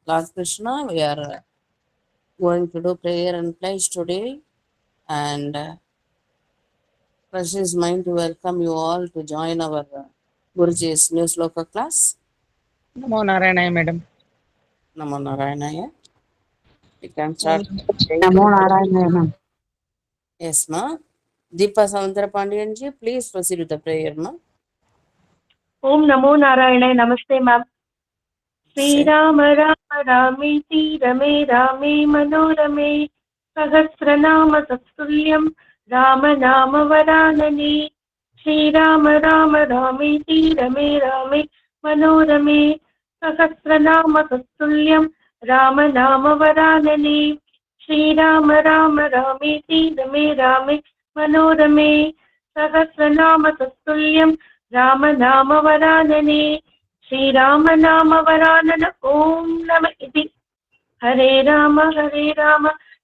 Lord Krishna, we are going to do prayer and pledge today, and first is mine to welcome you all to join our Guruji's new Sloka class. Namo Narayana, madam. Namo Narayana. We can start. Namo Narayana. Yes, ma. Deepa Samantara Pandianji, please proceed with the prayer, ma. Om Namo Narayana. Namaste, ma'am. Sri Rama Rama Ramiti Rame Rame Manorame Sahasranama Satsulyam Rama Nama Varanani Sri Rama Rama Ramiti Rame Rame Manorame Sahasranama Satsulyam Rama Nama Varanani Sri Rama Rama Ramiti Rame Rame Manorame Sahasranama Satsulyam Rama Nama Varanani Shri Rama Nama Varanana Om Nama Iti Hare Rama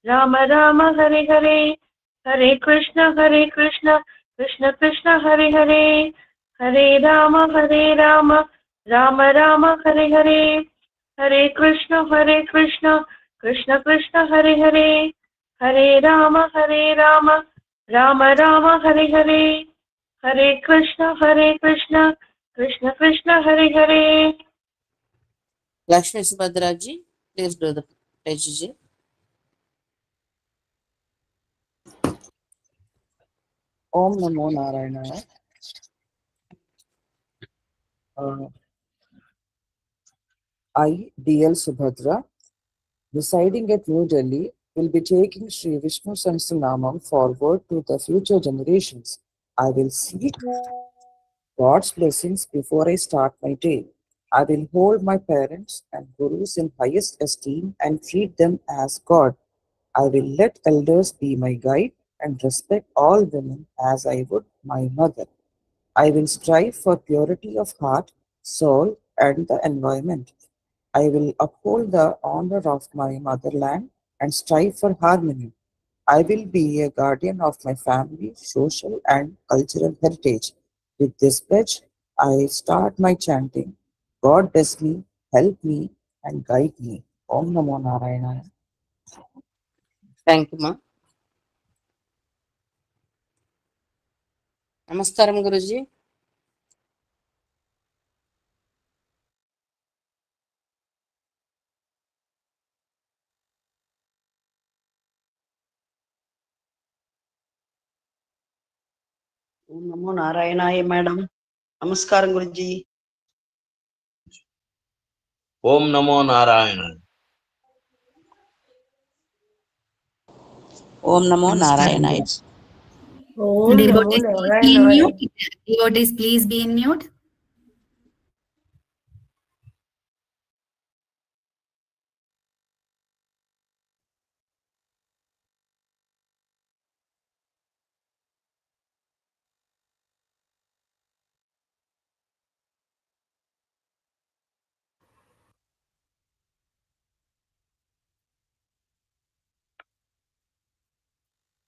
Rama Rama Hare Hare Hare Krishna Krishna Krishna Hare Hare Hare Rama Rama Rama Hare Hare Hare Krishna Krishna Krishna Hare Hare Hare Rama Rama Hare Hare Hare Krishna Krishna Krishna Hare Hare. Lakshmi Subhadraji, please do the pledge. Om Namo Narayana. I, DL Subhadra, residing at New Delhi, will be taking Sri Vishnu Sahasranamam forward to the future generations. I will seek God's blessings before I start my day. I will hold my parents and gurus in highest esteem and treat them as God. I will let elders be my guide and respect all women as I would my mother. I will strive for purity of heart, soul, and the environment. I will uphold the honor of my motherland and strive for harmony. I will be a guardian of my family, social, and cultural heritage. With this pledge, I start my chanting. God bless me, help me, and guide me. Om Namo Narayana. Thank you, ma. Namaskaram, Guruji. Om Namo Narayana, madam. Namaskaram, Guruji. Om Namo Narayana. Om Namo Narayana. Om Namo Narayana. Devotees, please be in mute.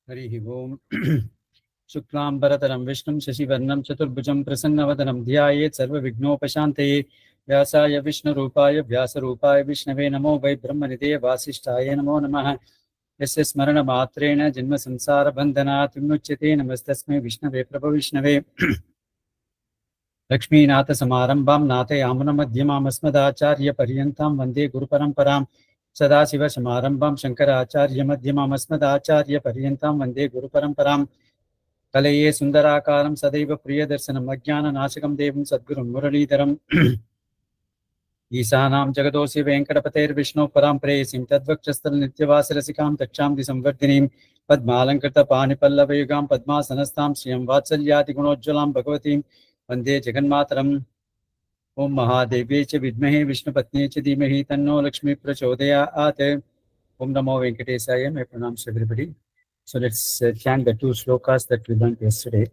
Harihi Om. Shuklam Bharataram Vishnum Shashivarnam Chaturbhujam Prasannavadaram Dhyayet Sarva Vignopashanteye Vyasaya Vishnu Rupaya Vyasa Rupaya Vishnave Namo Vai Brahmanide Vasishtaya Namo Namaha Yasya Smarana Matrena Janma Samsara Bandhanat Vimuchyate Namastasme Vishnave Prabha Vishnave Lakshmi Natha Samarambam Natha Yamuna Madhyamam Asmadacharya Paryantam Vande Guru Paramparam Sadasiva Samarambam Shankaracharya Madhyamam Asmadacharya Paryantam Vande Guru Paramparam Kalaye Sundarakaram Sadaiva Priyadarsanam Ajnana Nashakam Devam Sadgurum Muralidharam Isanam Jagadosi Venkatapater Vishnu Param Presim Tadvakshastal Nityavasarasikam Taksham Disamvardinim Padmalankrita Panipallavayugam Padma Sanastam Sriyam Vatsalyati Gunojjalam Bhagavatim Vande Jaganmataram Om Mahadevi Cha Vidmahe Vishnu Patni Cha Dhimahi Tanno Lakshmi Prachodayat Om Namo Venkatesaya. My pranams to everybody. So let's chant the two slokas that we learned yesterday.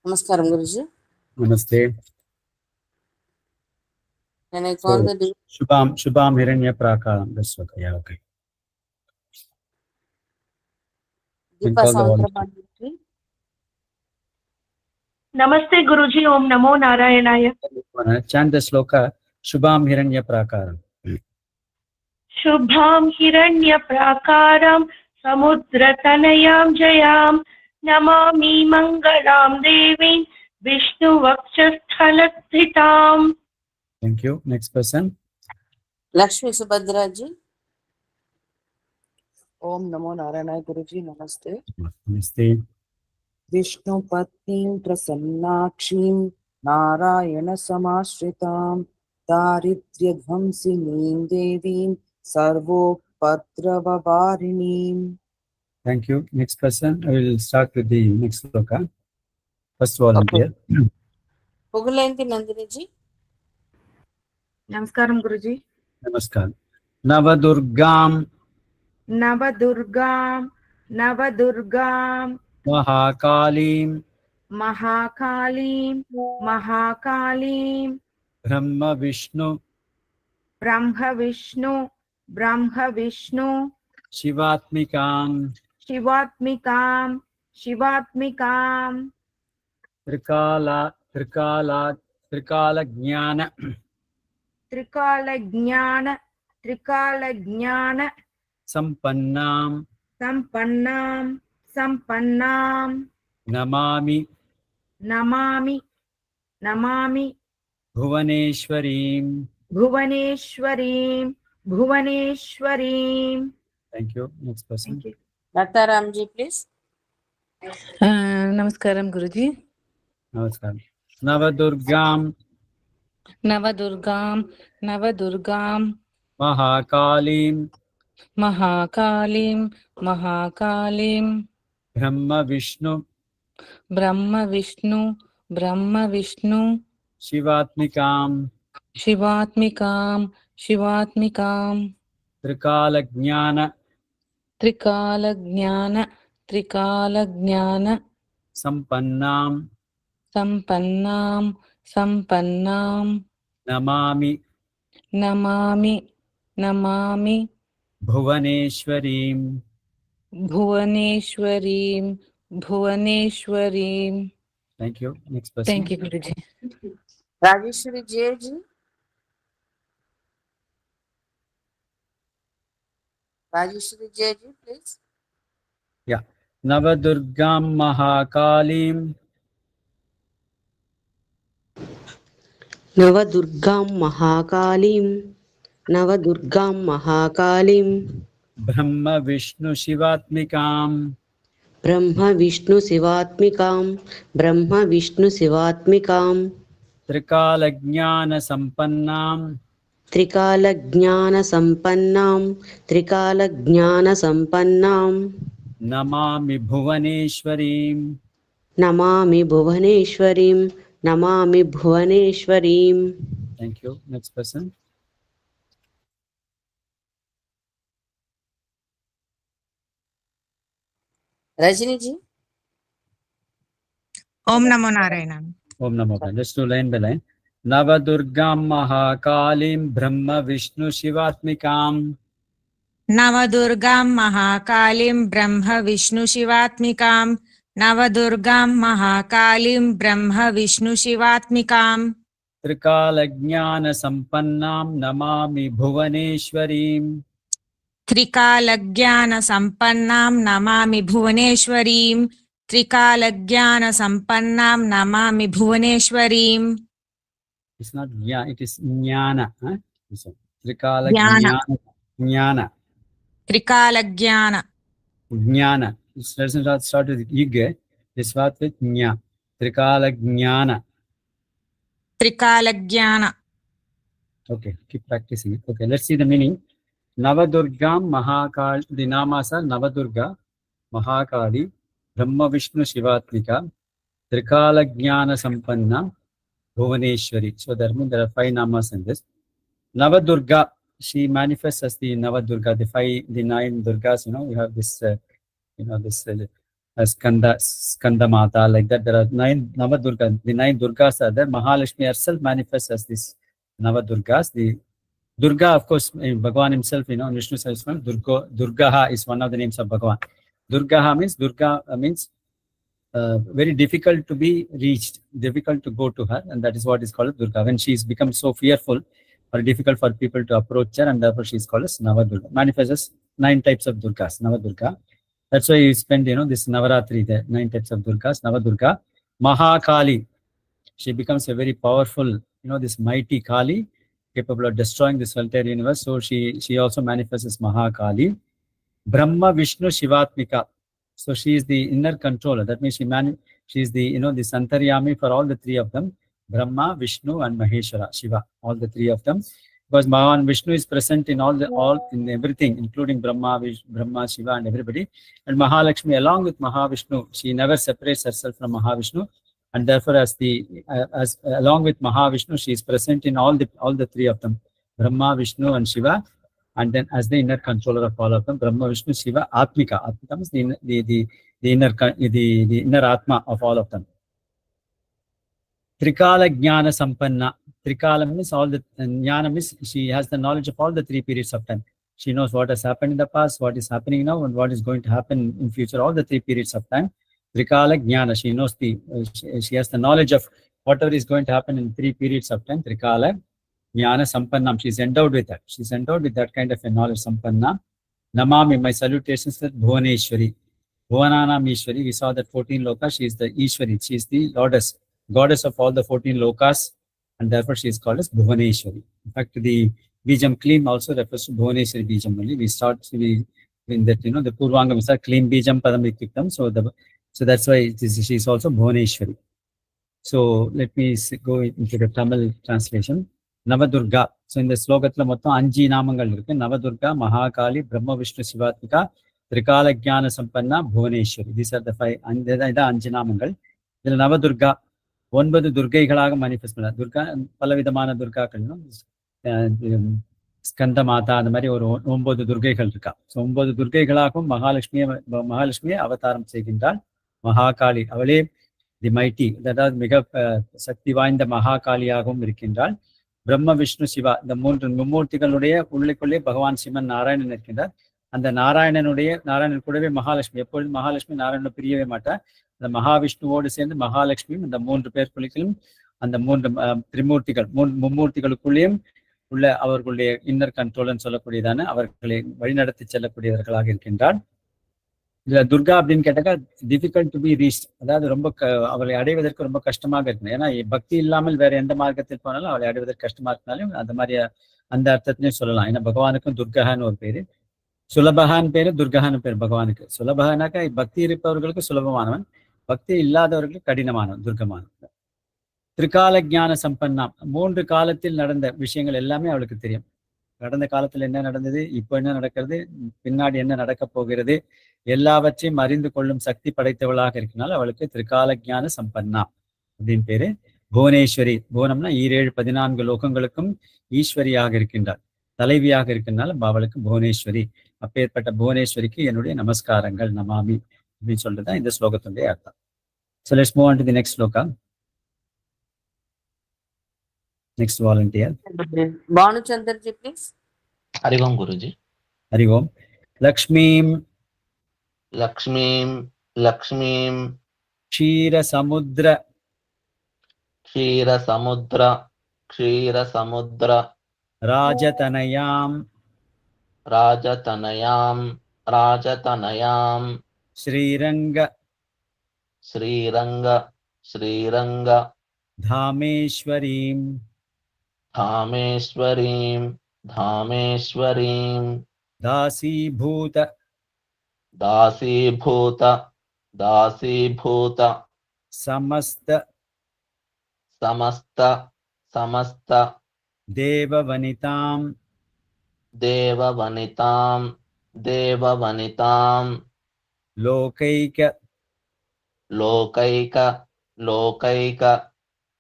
Namaskaram, Guruji. Namaste. Can I call the Shubham Hiranya Prakaram. That's okay. Yeah, okay. Deepa Samantara Pandianji? Namaste Guruji. Om Namo Narayanaya. Chant the sloka Shubham Hiranya Prakaram. Shubham Hiranyaprakaram Samudrattanayam Jayam Namami Mangalam Devim Vishnu Vakshasthalathitam. Thank you. Next person. Lakshmi Subhadraji. Om Namo Narayana Guruji, Namaste. Namaste. Vishnu Patnim Prasannakshim Narayana Samashritam Daridrya Dhamsinim Devim Sarvopatravavarinim. Thank you. Next person. I will start with the next sloka. First volunteer. Pugulanti Nandiniji. Namaskaram Guruji. Namaskar. Navadurgam Navadurgam Navadurgam Mahakalim Mahakalim Mahakalim Brahma Vishnu Brahma Vishnu Brahma Vishnu Shivatmikam Shivatmikam Shivatmikam Trikala Jnana Trikala Jnana Trikala Jnana Sampannam Sampannam Sampannam Namami Namami Namami Bhuvaneshwarim. Bhuvaneshwarim Bhuvaneshwarim. Thank you. Next person. Thank you. Dr. Ramji, please. Namaskaram Guruji. Namaskar. Navadurgam Navadurgam Navadurgam Mahakalim Mahakalim Mahakalim Brahma Vishnu Brahma Vishnu Brahma Vishnu Shivatmikam Shivatmikam Shivatmikam Trikala Jnana Trikala Jnana Trikala Jnana Sampannam Sampannam Sampannam Namami Namami Namami Bhuvaneshwarim. Bhuvaneshwarim Bhuvaneshwarim. Thank you. Next person. Thank you Guruji. Rajeshwari Jayaji. Rajeshwari Jayaji, please. Yeah. Navadurgam Mahakalim Navadurgam Mahakalim Navadurgam Mahakalim Brahma Vishnu Shivatmikam Brahma Vishnu Sivatmikam Brahma Vishnu Sivatmikam Trikala Jnana Sampannam Trikala Jnana Sampannam Trikala Jnana Sampannam Namami Bhuvaneshwarim. Namami Bhuvaneshwarim Namami Bhuvaneshwarim. Thank you. Next person. Rajini ji. Om Namo Narayana. Om Namo Narayana. Just do line by line. Navadurgam Mahakalim Brahma Vishnu Shivatmikam Navadurgam Mahakalim Brahma Vishnu Shivatmikam Navadurgam Mahakalim Brahma Vishnu Shivatmikam Trikala Jnana Sampannam Namami Bhuvaneshwarim. Trikalagyana Sampannam Namami Bhuvaneshwarim Trikalagyana Sampannam Namami Bhuvaneshwarim. It's not Jnana, it is Jnana. Huh? Trikala Jnana. Jnana. Trikalagyana. Jnana. It doesn't start with Ig. It starts with Jna. Trikala Jnana. Trikalagyana. Okay, keep practicing it. Okay, let's see the meaning. Navadurgam Mahakali. The namas are Navadurga, Mahakali, Brahma Vishnu Shivatmika, Trikala Jnana Sampanna, Bhuvaneshwari. So there are 5 namas in this. Navadurga, she manifests as the Navadurga, the 9 Durgas. You know, we have this, Skanda Mata, like that. There are 9 Navadurga. The 9 Durgas are there. Mahalakshmi herself manifests as this Navadurgas. The Durga, of course, Bhagavan himself, Vishnu Sahasranamam, Durgaha is one of the names of Bhagavan. Durgaha means very difficult to be reached, difficult to go to her, and that is what is called Durga. When she is become so fearful or difficult for people to approach her, and therefore she is called as Navadurga. Manifests as 9 types of Durgas, Navadurga. That's why you spend, this Navaratri there, 9 types of Durgas, Navadurga. Mahakali, she becomes a very powerful, this mighty Kali, capable of destroying this entire universe. So she also manifests as Mahakali. Brahma, Vishnu, Shivatmika. So she is the inner controller. That means she is the, the Santaryami for all the 3 of them. Brahma, Vishnu, and Maheshwara, Shiva, all the 3 of them. Because Bhagavan Vishnu is present in in everything, including Brahma, Shiva, and everybody. And Mahalakshmi, along with Mahavishnu, she never separates herself from Mahavishnu. And therefore, as along with Mahavishnu, she is present in all the 3 of them, Brahma, Vishnu, and Shiva. And then, as the inner controller of all of them, Brahma, Vishnu, Shiva, Atmika. Atmika means the inner Atma of all of them. Trikala Jnana Sampanna. Trikala means all the Jnana means she has the knowledge of all the 3 periods of time. She knows what has happened in the past, what is happening now, and what is going to happen in future. All the 3 periods of time. Trikala Jnana. She knows she has the knowledge of whatever is going to happen in 3 periods of time. Trikala Jnana Sampannam. She's endowed with that. She's endowed with that kind of a knowledge. Sampanna. Namami. My salutations to Bhuvaneshwari. Bhuvananam Ishwari. We saw that 14 lokas. She is the Ishwari. She is the goddess of all the 14 lokas, and therefore she is called as Bhuvaneshwari. In fact, the Bijam Kleem also refers to Bhuvaneshwari Bijam only. We start in that, the Purvangam is a Kleem Bijam Padam Viktiktam. So that's why she is also Bhuvaneshwari. So let me go into the Tamil translation. Navadurga. So in the slogatla mottam 5 நாமங்கள் இருக்கு. Navadurga, Mahakali, Brahma, Vishnu, Shivatmika, Trikala Jnana Sampanna, Bhuvaneshwari. These are the 5. இதான் 5 நாமங்கள். இதுல Navadurga 9 துர்க்கைகளாக manifest பண்ண. துர்கா பலவிதமான துர்காக்கள், ஸ்கந்த மாதா, அந்த மாதிரி ஒரு 9 துர்க்கைகள் இருக்கா. ஸோ 9 துர்க்கைகளாகவும் மகாலட்சுமியை அவதாரம் செய்கின்றாள். மகாகாளி, அவளே தி மைட்டி, அதாவது மிக சக்தி வாய்ந்த மகாகாளியாகவும் இருக்கின்றாள். பிரம்ம, விஷ்ணு, சிவா, இந்த 3 மும்மூர்த்திகளுடைய உள்ளுக்குள்ளே பகவான் சிவன் நாராயணன் இருக்கின்றார். அந்த நாராயணன் கூடவே மகாலட்சுமி, எப்பொழுதும் மகாலட்சுமி நாராயணனை பிரியவே மாட்டார். அந்த மகாவிஷ்ணுவோடு சேர்ந்து மகாலட்சுமியும் இந்த 3 பேருக்குள்ளும் அந்த 3 திரிமூர்த்திகள் மும்மூர்த்திகளுக்குள்ளேயும் உள்ள அவர்களுடைய இன்னர் கண்ட்ரோல்னு சொல்லக்கூடியதான அவர்களை வழிநடத்தி செல்லக்கூடியவர்களாக இருக்கின்றார். இதுல துர்கா அப்படின்னு கேட்டாக்கா டிஃபிகல்ட் டு பி ரீச்ட், அதாவது ரொம்ப அவளை அடைவதற்கு ரொம்ப கஷ்டமாக இருக்கணும். ஏன்னா பக்தி இல்லாமல் வேற எந்த மார்க்கத்தில் போனாலும் அவளை அடைவதற்கு கஷ்டமா இருக்கனாலும் அந்த மாதிரி அந்த அர்த்தத்திலையும் சொல்லலாம். ஏன்னா பகவானுக்கும் துர்கான்னு ஒரு பேரு, சுலபகான் பேரு, துர்கான்னு பேரு பகவானுக்கு. சுலபகனாக்கா பக்தி இருப்பவர்களுக்கு சுலபமானவன், பக்தி இல்லாதவர்களுக்கு கடினமானவன், துர்கமானவன். திரிகால ஜான சம்பன்னா, 3 காலத்தில் நடந்த விஷயங்கள் எல்லாமே அவளுக்கு தெரியும். கடந்த காலத்துல என்ன நடந்தது, இப்போ என்ன நடக்கிறது, பின்னாடி என்ன நடக்க போகிறது, எல்லாவற்றையும் அறிந்து கொள்ளும் சக்தி படைத்தவளாக இருக்கனால அவளுக்கு திரிகால ஜான சம்பன்னா அப்படின்னு பேரு. புவனேஸ்வரி, புவனம்னா 14 லோகங்களுக்கும் ஈஸ்வரியாக இருக்கின்றார், தலைவியாக இருக்கின்றனால அவளுக்கு புவனேஸ்வரி. அப்பேற்பட்ட புவனேஸ்வரிக்கு என்னுடைய நமஸ்காரங்கள், நமாமி அப்படின்னு சொல்றதுதான் இந்த ஸ்லோகத்துடைய அர்த்தம். So let's move on to the next sloka. Next volunteer. Banu Chandraji, please. Hari Om Guruji. Hari Om. Lakshmim Kshira Samudra Rajatanayam Sriranga Dhameshwarim Dasibhuta Samasta Devavanitam Lokaika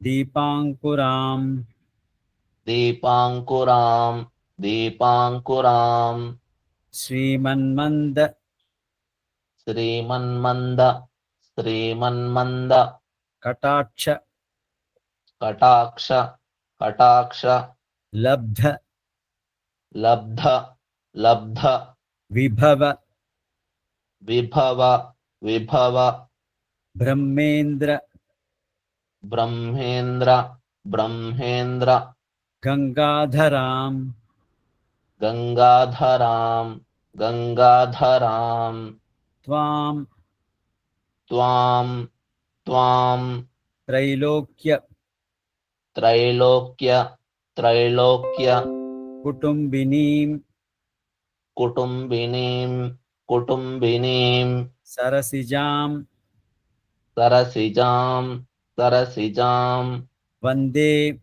Deepankuram Srimanmanda Kataksha Labdha Vibhava Brahmendra, Brahmendra, Brahmendra, Gangadharam, Gangadharam, Gangadharam, Tvam, Tvam, Tvam, Trailokya, Trailokya, Trailokya, Kutumbinim, Kutumbinim, Kutumbinim, Sarasijam, Sarasijam, Sarasijam, Vande,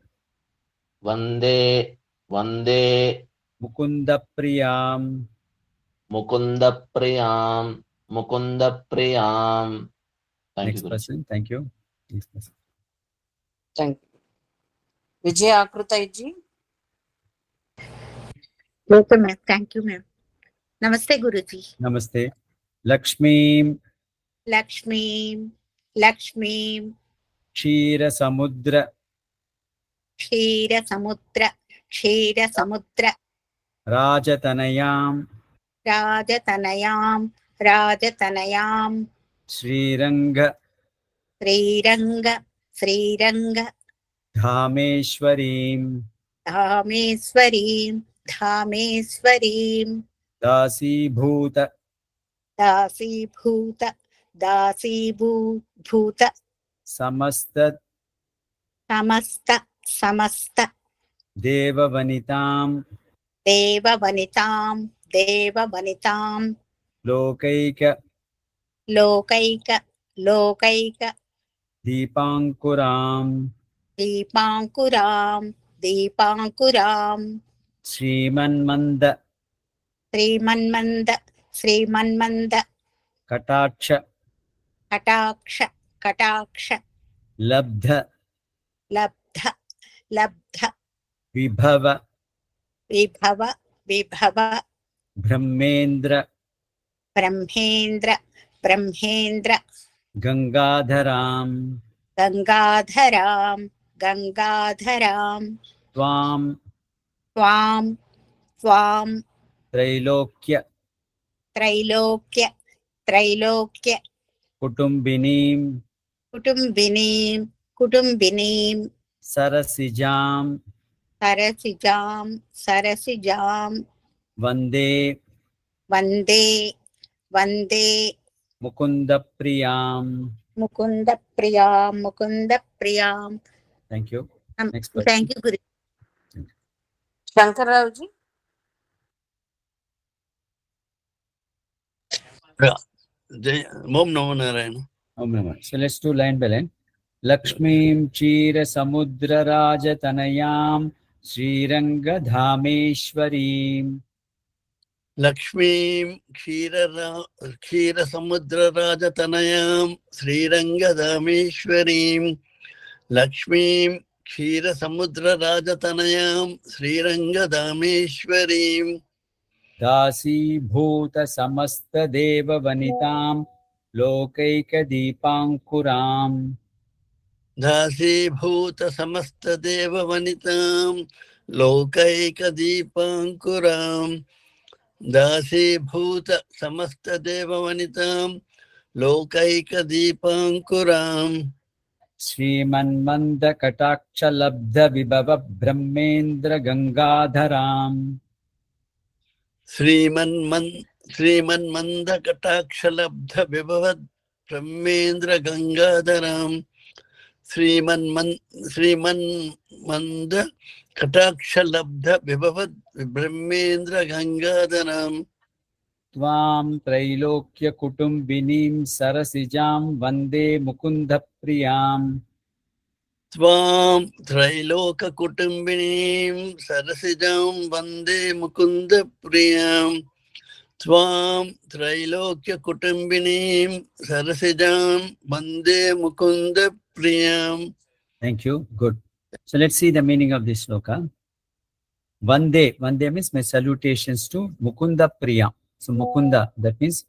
Vande, Vande, Mukunda Priyam. Mukunda Priyam, Mukunda Priyam. Thank Next you, Guruji. person, thank you. Next person. Thank you. Vijay Akrutai ji. Okay, ma'am. Thank you, ma'am. Namaste, Guruji. Namaste. Lakshmi, Lakshmi, Lakshmi, Kshira Samudra, Kshira Samudra, Kshira Samudra, Rajatanayam, Rajatanayam, Rajatanayam, Sriranga, Sriranga, Sriranga, Dhameshwarim, Dhameswarim, Dhameswarim, Dasibhuta, Dasibhuta, Dasibhuta, Samasta, Samasta, Samasta, Devavanitam, Devavanitam, Devavanitam, Lokaika, Lokaika, Lokaika, Deepankuram, Deepankuram, Deepankuram, Srimanmanda, Srimanmanda, Srimanmanda, Kataksha, Kataksha, Kataksha, Labdha, Labdha, Labdha, Vibhava, Vibhava, Vibhava, Brahmendra, Brahmendra, Brahmendra, Gangadharam, Gangadharam, Gangadharam, Tvam, Tvam, Tvam, Trailokya, Trailokya, Trailokya, Kutumbinim, Kutumbinim, Kutumbinim, Sarasijam, Sarasijam, Sarasijam, Vande, Vande, Vande, Mukunda Priyam. Mukunda Priyam, Mukunda Priyam. Thank you. Next person. Thank you, Guru. Shankar Rao ji. Om Namo Narayana. Om Namah. So let's do line by line. Lakshmim Chira Samudra Rajatanayam Sriranga Dhameshwarim. Lakshmi Kshira Samudra Rajatanayam Sriranga Dhameshwarim. Lakshmi Kshira Samudra Rajatanayam Sriranga Dhameshwarim. Dasi Bhuta Samasta Deva Vanitam Lokaika Deepankuram. Dasi Bhuta Samasta Deva Vanitam Lokaika Deepankuram. Dasi Bhuta Samasta Deva Vanitam Lokaika Deepankuram. Srimanmanda Kataksha Labdha Vibhava Brahmendra Gangadharam. Sriman Manda Katakshalabdha Vibhavad Brahmendra Gangadaram. Sriman Manda Katakshalabdha Vibhavad Brahmendra Gangadaram. Tvam Trailokya Kutumbinim Sarasijam Vande Mukunda Priyam. Tvam Trailoka Kutumbinim Sarasijam Vande Mukunda Priyam. Tvam Trailokya Kutumbinim Sarasijam Vande Mukunda Priyam. Thank you. Good. So let's see the meaning of this sloka. Vande. Vande means my salutations to Mukunda Priyam. So Mukunda, that means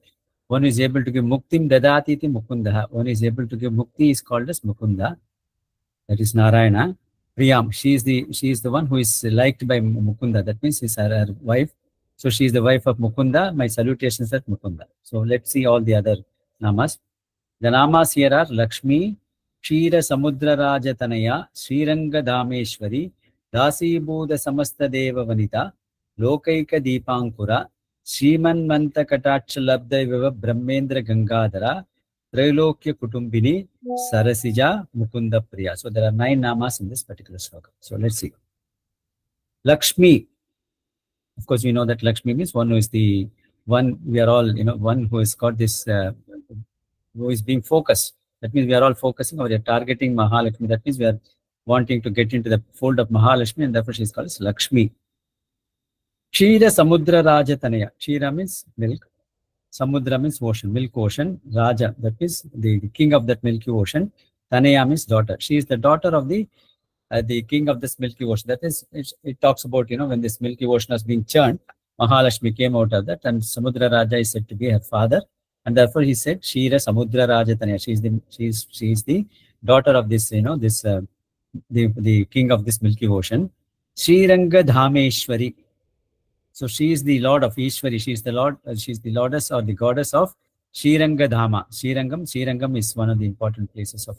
one is able to give Muktim Dadati iti Mukunda. One is able to give Mukti is called as Mukunda. That is Narayana. Priyam, she is the one who is liked by Mukunda. That means she's her wife. So she is the wife of Mukunda. My salutations at Mukunda. So let's see all the other namas. The namas here are Lakshmi, Kshira Samudra Rajatanaya, Sriranga Dhameshwari, Dasi Buddha Samasta Deva Vanita, Lokaika Deepankura, Shriman Manta Kataksha Labda Viva Brahmendra Gangadhara, Trailokya Kutumbini, Sarasija, Mukunda Priya. So there are 9 namas in this particular sloka. So let's see. Lakshmi. Of course, we know that Lakshmi means one who is the one we are all, one who has got this, who is being focused. That means we are all focusing or we are targeting Mahalakshmi. That means we are wanting to get into the fold of Mahalakshmi, and therefore she is called as Lakshmi. Kshira Samudra Rajatanaya. Kshira means milk. Samudra means ocean, milk ocean. Raja, that is the king of that milky ocean. Tanaya means daughter. She is the daughter of the king of this milky ocean. That is, it talks about, when this milky ocean has been churned, Mahalakshmi came out of that, and Samudra Raja is said to be her father, and therefore he said, Shira Samudra Rajatanaya. She is the daughter of this, the king of this milky ocean. Sriranga Dhameshwari. So she is the lord of Ishwari. She is the lord. She is the lordess or the goddess of Sriranga Dhama. Srirangam is one of the important places of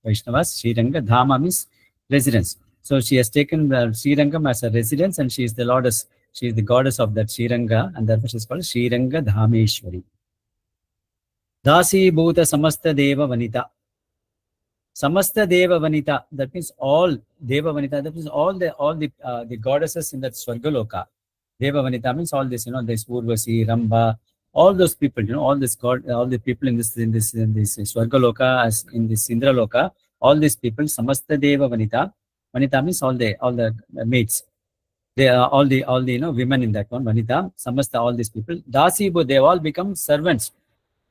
Vaishnavas. Sriranga Dhama means residence. So she has taken Srirangam as a residence, and she is the lordess. She is the goddess of that Sriranga, and therefore she is called Sriranga Dhameshwari. Dasi Bhuta Samasta Deva Vanita. Samasta Deva Vanita. That means all Deva Vanita. That means all the goddesses in that Swargaloka. Deva Vanita means all this, this Urvasi, Ramba, all those people, all the people in this Swargaloka, as in this Indraloka, all these people, Samasta Deva Vanita. Vanita means all the maids. They are all the women in that one. Vanita, Samasta, all these people. Dasi, they all become servants.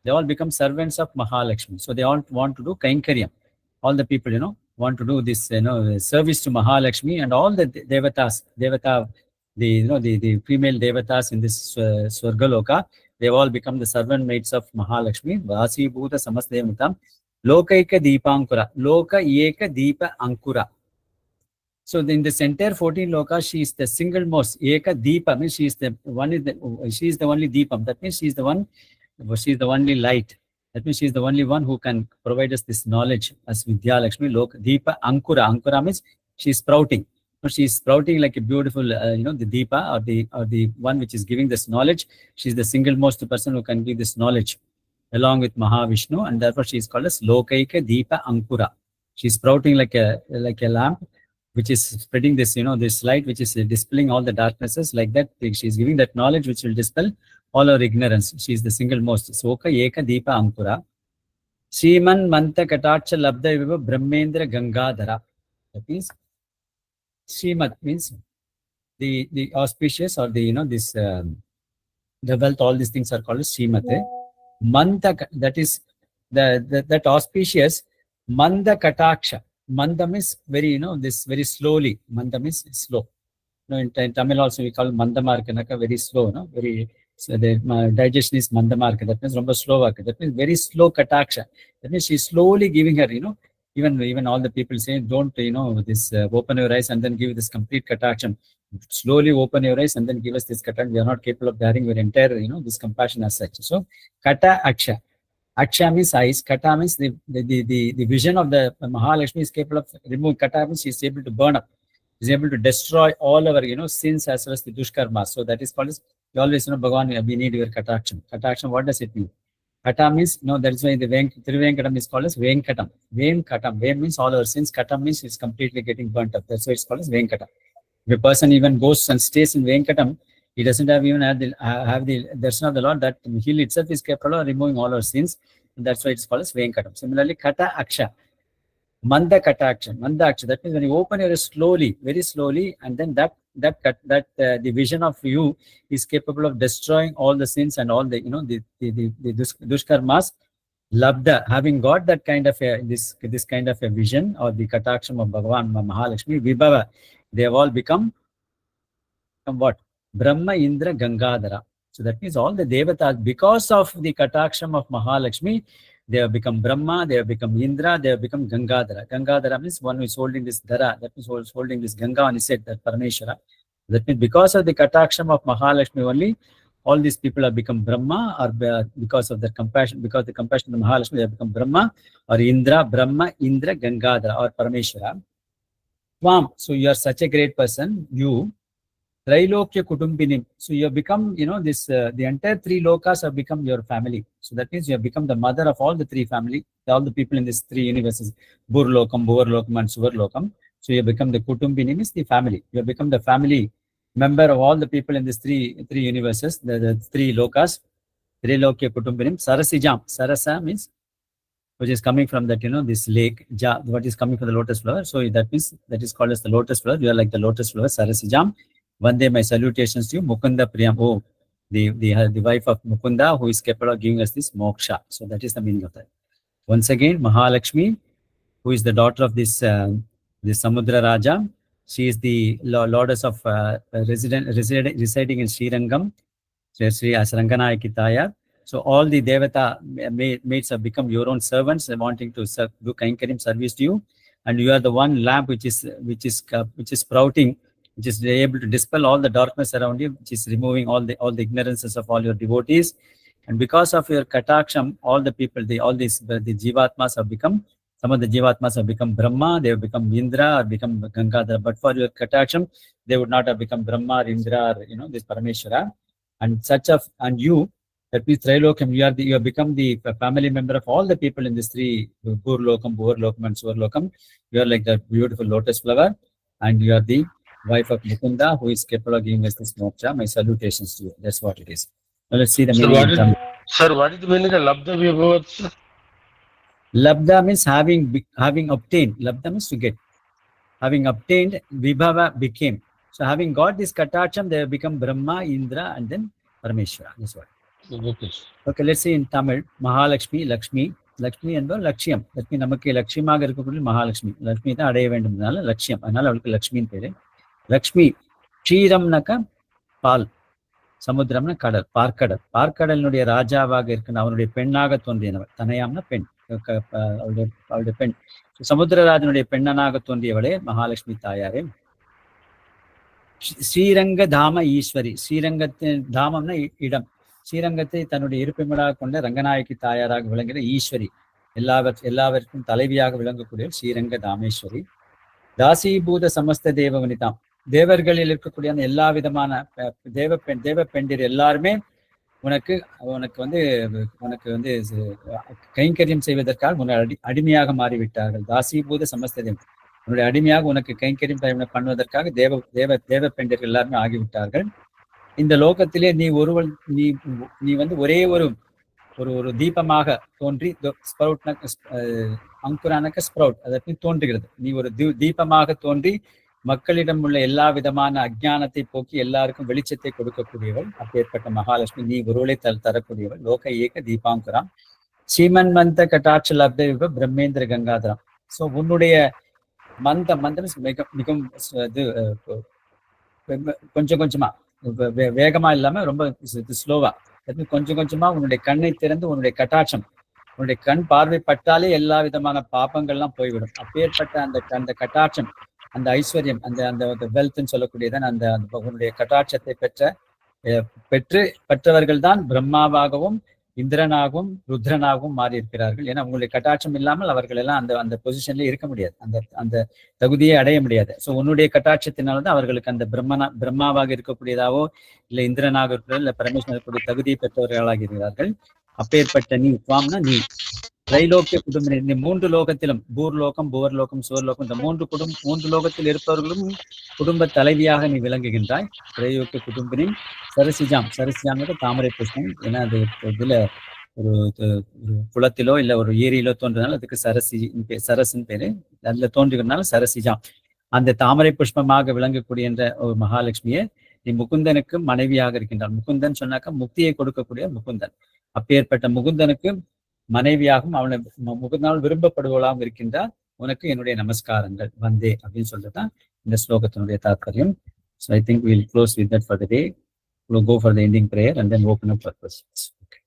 They all become servants of Mahalakshmi. So they all want to do Kainkaryam. All the people, want to do this, service to Mahalakshmi, and all the Devatas, the female Devatas in this Swargaloka, they all become the servant maids of Mahalakshmi. Vasi Bhuta Samasdevatam. Lokaika Deepankura. Loka Eka Deepa Ankura. So in this entire 14 lokas, she is the single most. Eka Deepa means she is the only Deepam. That means she is the only light. That means she is the only one who can provide us this knowledge as Vidya Lakshmi. Loka Deepa Ankura. Ankura means she is sprouting. She is sprouting like a beautiful, the Deepa, or the one which is giving this knowledge. She is the single most person who can give this knowledge, along with Mahavishnu, and therefore she is called as Lokaika Deepa Ankura. She is sprouting like a lamp, which is spreading this, this light, which is dispelling all the darknesses. Like that, she is giving that knowledge which will dispel all our ignorance. She is the single most. Soka Eka Deepa Ankura. Shriman Manta Kataksha Labda Viva Brahmendra Gangadhara. That means Srimad means the auspicious, or the wealth. All these things are called as Srimate. Manda, that is that auspicious. Manda Kataksha. Manda means very, this very slowly. Manda means slow. In Tamil also we call Mandamarkanaka, very slow. Very. So the digestion is Mandamarka. That means ரொம்ப slow work. That means very slow Kataksha. That means she's slowly giving her, even all the people say, don't, this open your eyes and then give this complete Kataksha. Slowly open your eyes and then give us this Kataksha. We are not capable of bearing your entire, this compassion as such. So Kata Aksha. Aksha means eyes. Kata means the vision of the Mahalakshmi is capable of removing. Kata means she is able to burn up. Is able to destroy all our, sins as well as the dushkarma. So that is called as, you always, Bhagavan, we need your Kataksha. Kataksha, what does it mean? Kata means, that is why the Trivenkatam is called as Venkatam. Venkatam. Vem means all our sins. Katam means it's completely getting burnt up. That's why it's called as Venkatam. If a person even goes and stays in Venkatam, he doesn't have the darshan of the Lord. That hill itself is capable of removing all our sins. And that's why it's called as Venkatam. Similarly, Kata Aksha. Manda Kataksha. Manda Aksha. That means when you open your eyes slowly, very slowly, and then the vision of you is capable of destroying all the sins and all the, the dushkarmas. Labda, having got that kind of this kind of a vision, or the Kataksham of Bhagavan Mahalakshmi, Vibhava, they have all become what? Brahma, Indra, Gangadhara. So that means all the Devatas, because of the Kataksham of Mahalakshmi, they have become Brahma, they have become Indra, they have become Gangadhara. Gangadhara means one who is holding this Dhara, that means who is holding this Ganga on his head, that Parameshwara. That means because of the Kataksham of Mahalakshmi only, all these people have become Brahma, or because of their compassion, because the compassion of Mahalakshmi, they have become Brahma, or Indra, Brahma, Indra, Gangadhara, or Parameshwara. Swam, so you are such a great person, you. Trailokya Kutumbinim. So you have become, this the entire three lokas have become your family. So that means you have become the mother of all the three family, all the people in these three universes, Burlokam, Bhuvarlokam, and Suvarlokam. So you have become the Kutumbinim, is the family. You have become the family member of all the people in these three universes, the three lokas. Trailokya Kutumbinim. Sarasijam. Sarasa means, which is coming from that, this lake, what is coming from the lotus flower. So that means that is called as the lotus flower. You are like the lotus flower, Sarasijam. One day, my salutations to you, Mukunda Priyam. Oh, the wife of Mukunda, who is capable of giving us this moksha. So that is the meaning of that. Once again, Mahalakshmi, who is the daughter of this Samudra Raja. She is the Lordess of residing in Srirangam, Sri Sahasranamam Tayar. So all the Devata maids have become your own servants, wanting to do Kainkarim service to you, and you are the one lamp which is sprouting, which is able to dispel all the darkness around you, which is removing all the ignorances of all your devotees. And because of your kataksham, all the people, the Jivatmas have become, some of the Jivatmas have become Brahma, they have become Indra, or become Gangadhara. But for your kataksham, they would not have become Brahma, or Indra, or this Parameshwara. And you, that means Trailokam, you have become the family member of all the people in this three, Burlokam, Bhuvarlokam, and Suvarlokam. You are like the beautiful lotus flower, and you are the wife of Mukunda, who is capable of giving us this moksha. My salutations to you. That's what it is. Now let's see the meaning. Sir, what is the meaning of Labdha Vibhavat? Labdha means having obtained. Labdha means to get. Having obtained, Vibhava became. So having got this Katacham, they have become Brahma, Indra, and then Parameshwara. That's what. Okay, let's see in Tamil. Mahalakshmi, Lakshmi என்பது லட்சியம். லட்சுமி நமக்கு லட்சியமாக இருக்கக்கூடிய மகாலட்சுமி. லட்சுமி தான் அடைய வேண்டும்னால லட்சியம். அதனால அவளுக்கு லட்சுமின்னு பேரு. லக்ஷ்மி, க்ஷீரம்னாக்கா பால், சமுத்திரம்னா கடல், பார்க்கடல். பார்க்கடலினுடைய ராஜாவாக இருக்கின்ற அவனுடைய பெண்ணாக தோன்றியவள். தனையாம்னா பெண், அவளுடைய பெண். சமுத்திரராஜனுடைய பெண்ணனாக தோன்றியவளே மகாலட்சுமி தாயாரே. ஸ்ரீரங்க தாம ஈஸ்வரி. ஸ்ரீரங்கத்தின் தாமம்னா இடம். ஸ்ரீரங்கத்தை தன்னுடைய இருப்பிடமாக கொண்ட ரங்கநாயகி தாயாராக விளங்குகிற ஈஸ்வரி, எல்லாவற்றுக்கும் தலைவியாக விளங்கக்கூடிய ஸ்ரீரங்க தாமேஸ்வரி. தாசீபூத சமஸ்த தேவவனிதாம். தேவர்களில் இருக்கக்கூடிய அந்த எல்லா விதமான தேவ பெண்டிர் எல்லாருமே உனக்கு கைங்கரியம் செய்வதற்காக உன்னை அடிமையாக மாறிவிட்டார்கள். தாசீபூத சமஸ்த தேவம், உன்னுடைய அடிமையாக உனக்கு கைங்கரியம் பண்ணுவதற்காக தேவ பெண்டிர்கள் எல்லாருமே ஆகிவிட்டார்கள். இந்த லோகத்திலே நீ ஒரே ஒரு தீபமாக தோன்றி, அங்குரானக்க ஸ்ப்ரவுட், அதற்கு தோன்றுகிறது. நீ ஒரு தீபமாக தோன்றி மக்களிடம் உள்ள எல்லா விதமான அஜ்ஞானத்தை போக்கி எல்லாருக்கும் வெளிச்சத்தை கொடுக்கக்கூடியவள். அப்பேற்பட்ட மகாலட்சுமி நீ ஒருவளை தரக்கூடியவள். லோக ஏக தீபாங்குராம். சீமன்மந்த கட்டாட்ச லப்த விப பிரம்மேந்திர கங்காதரம். ஸோ உன்னுடைய மந்தம் மிகவும் கொஞ்சம் கொஞ்சமா, வேகமா இல்லாம ரொம்ப ஸ்லோவா, கொஞ்சம் கொஞ்சமா உன்னுடைய கண்ணை திறந்து உன்னுடைய கட்டாட்சம், உன்னுடைய கண் பார்வைப்பட்டாலே எல்லா விதமான பாப்பங்கள்லாம் போய்விடும். அப்பேற்பட்ட அந்த கட்டாட்சம், அந்த ஐஸ்வர்யம், அந்த வெல்த்ன்னு சொல்லக்கூடியதான் அந்த உன்னுடைய கட்டாட்சத்தை பெற்றவர்கள் தான் பிரம்மாவாகவும் இந்திரனாகவும் ருத்ரனாகவும் மாறி இருக்கிறார்கள். ஏன்னா உங்களுடைய கட்டாட்சம் இல்லாமல் அவர்கள் எல்லாம் அந்த பொசிஷன்ல இருக்க முடியாது, அந்த தகுதியை அடைய முடியாது. ஸோ உன்னுடைய கட்டாட்சத்தினால்தான் அவர்களுக்கு அந்த பிரம்மாவாக இருக்கக்கூடியதாவோ இல்லை இந்திரனாக இருக்கிற இல்லை பரமேஸ்வரன் இருக்கக்கூடிய தகுதியை பெற்றவர்களாக இருக்கிறார்கள். அப்பேற்பட்ட நீ சுவாம்னா நீ திரைலோக்கிய குடும்பம், இந்த மூன்று லோகத்திலும் பூர்லோகம், புவர்லோகம், சுவர்லோகம், இந்த மூன்று லோகத்தில் இருப்பவர்களும் குடும்ப தலைவியாக நீ விளங்குகின்றாய். திரைலோக்கிய குடும்பினின் சரசிஜாம். சரசிஜாம்ங்கிறது தாமரை புஷ்பம். ஏன்னா அது இதுல ஒரு குளத்திலோ இல்ல ஒரு ஏரியிலோ தோன்றதுனால அதுக்கு சரசின் பேரு. அதுல தோன்றுகிறதுனால சரசிஜாம். அந்த தாமரை புஷ்பமாக விளங்கக்கூடிய ஒரு மகாலட்சுமியை நீ முகுந்தனுக்கு மனைவியாக இருக்கின்றான். முகுந்தன் சொன்னாக்கா முக்தியை கொடுக்கக்கூடிய முகுந்தன். அப்பேற்பட்ட முகுந்தனுக்கு மனைவியாகவும் அவனை முகுந்தனால் விரும்பப்படுவதாகவும் இருக்கின்றார். உனக்கு என்னுடைய நமஸ்காரங்கள் வந்தே அப்படின்னு சொல்றதுதான் இந்த ஸ்லோகத்தினுடைய தாத்பரியம். So I think we'll close with that for the day. We'll go for the ending prayer and then open up for questions. Okay.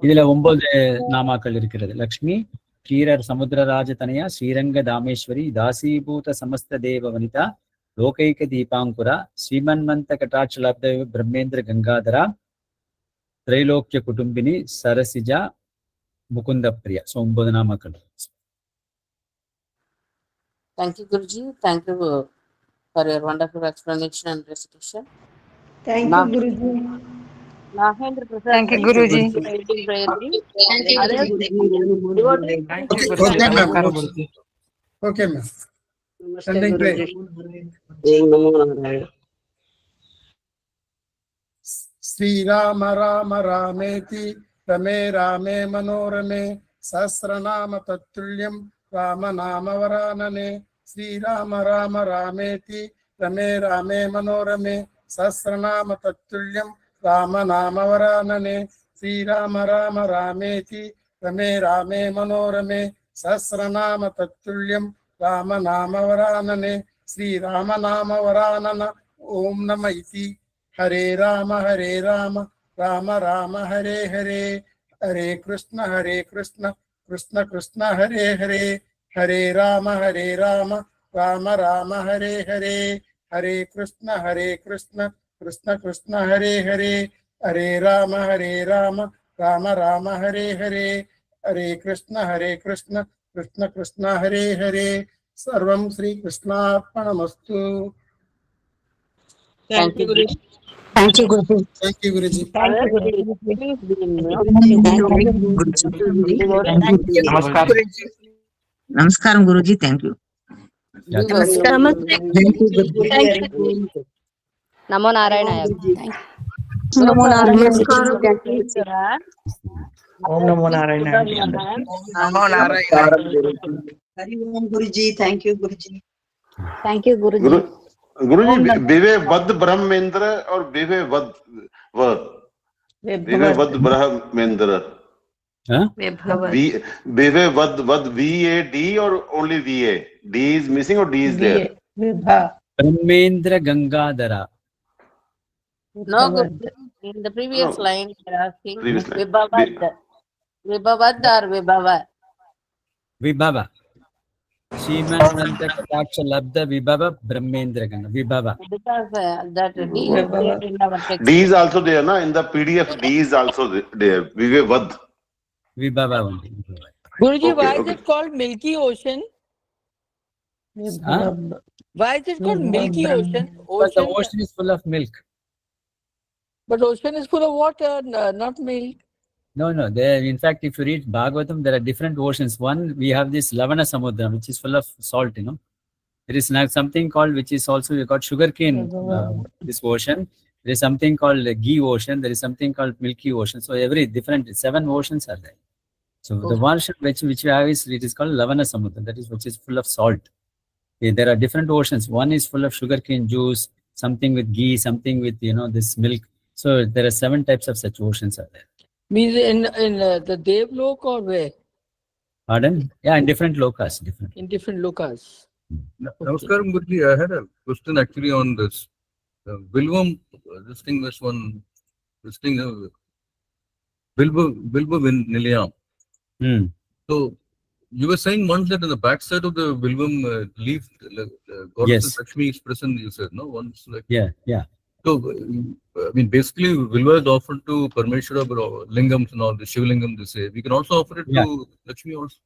இதுல 9 நாமாக்கள் இருக்கிறது. லக்ஷ்மி, கீரர் சமுத்திரராஜ தனயா, ஸ்ரீரங்க தாமேஸ்வரி, தாசீபூத சமஸ்த தேவ Vanitha, Lokaika Deepankura, Srimanmanta Katrachalabda Brahmendra Gangadhara, Trailokya Kutumbini, Sarasija, Mukunda Priya. So, Umbodhanamakan. Thank you, Guruji. Thank you for your wonderful explanation and recitation. Thank you, Guruji. Nahendra Prasad Thank you, ji, Guruji. leading prayer ji. Thank you, Others, Guruji. devotees, Thank please you, join Guruji. us. Namaskaram, Guruji. Okay, ma'am. Namaste, Ending prayer. Guruji. Om Namo Narayana. Sri Rama Rama Rameti Rame Rame Manorame Sahasranama Tatulyam Rama Nama Varanane Sri Rama Rama Rameti Rame Rame Manorame Sahasranama Tatulyam Rama Nama Varanane Sri Rama Rama Rameti Rame Rame Manorame Sahasranama Tatulyam Rama Nama Varanane Sri Rama Nama Varanana Om Nama Iti Hare Rama, Rama Rama, Hare Hare, Hare Krishna, Krishna Krishna, Hare Hare, Hare Rama, Rama Rama, Hare Hare, Hare Krishna, Krishna Krishna, Hare Hare, Hare Rama, Rama Rama, Hare Hare, Hare Krishna, Krishna Krishna, Hare Hare, Sarvam Sri Krishna Arpanamastu. Thank you, Guruji. Thank you, Guruji. Thank you, Guruji. Thank you, Others, Guruji. please be in mute. Thank you. Devotees, Namaskar. Namaskaram, Guruji. Thank you. viewers, Thank you, Guruji. Thank you. Namo Narayana. those Namo who are Narayana. able to raise your hand, Om others, Namo please put Narayana. down your hand. Namo Narayana. Hari Om Guruji. Thank you, Guruji. Thank you, Guruji. Guruji, Vive Vad Brahmendra or Vive Vad Vive Vad Brahmendra? Vive Vad VAD or only VA? D is missing or D is there? Brahmendra Gangadhara. No, Guruji. In the previous line, they are asking Previous line. Vibhavad. Vibhavad or Vibhava? Vibhava. Srimanmanta Katrachalabda Vibhava Brahmendra Ganga. Vibhava. Because that D is there in our text. D is also there, na? In the PDF, D is also there. Vive Vad. Vibhava only. Guruji, why is it called Milky Ocean? Huh? Why is it called Milky Ocean? Because the ocean is full of milk. But ocean is full of water, not milk. No. There, in fact, if you read Bhagavatam, there are different oceans. One, we have this Lavana Samudra, which is full of salt, There is now something called, which is also, we got sugarcane, this ocean. There is something called Ghee Ocean. There is something called Milky Ocean. So every different, 7 oceans are there. So the one which we have is, it is called Lavana Samudra, that is which is full of salt. Okay, there are different oceans. One is full of sugarcane juice, something with ghee, something with, this milk. So there are 7 types of such oceans are there. Means in the Devlok or where? Pardon? Yeah, in different lokas. In different lokas. Namaskaram, Guruji. I had a question actually on this. Bilvam, this thing was one, this thing, Bilbo Nilayam. So, you were saying once that on the backside of the Bilvam leaf, Goddess Lakshmi is present, you said, no? Once like. Yeah. So, I mean, basically, Vilva is offered to Parmeshwara, Lingams and all, the Shivlingam, they say. We can also offer it to Lakshmi also.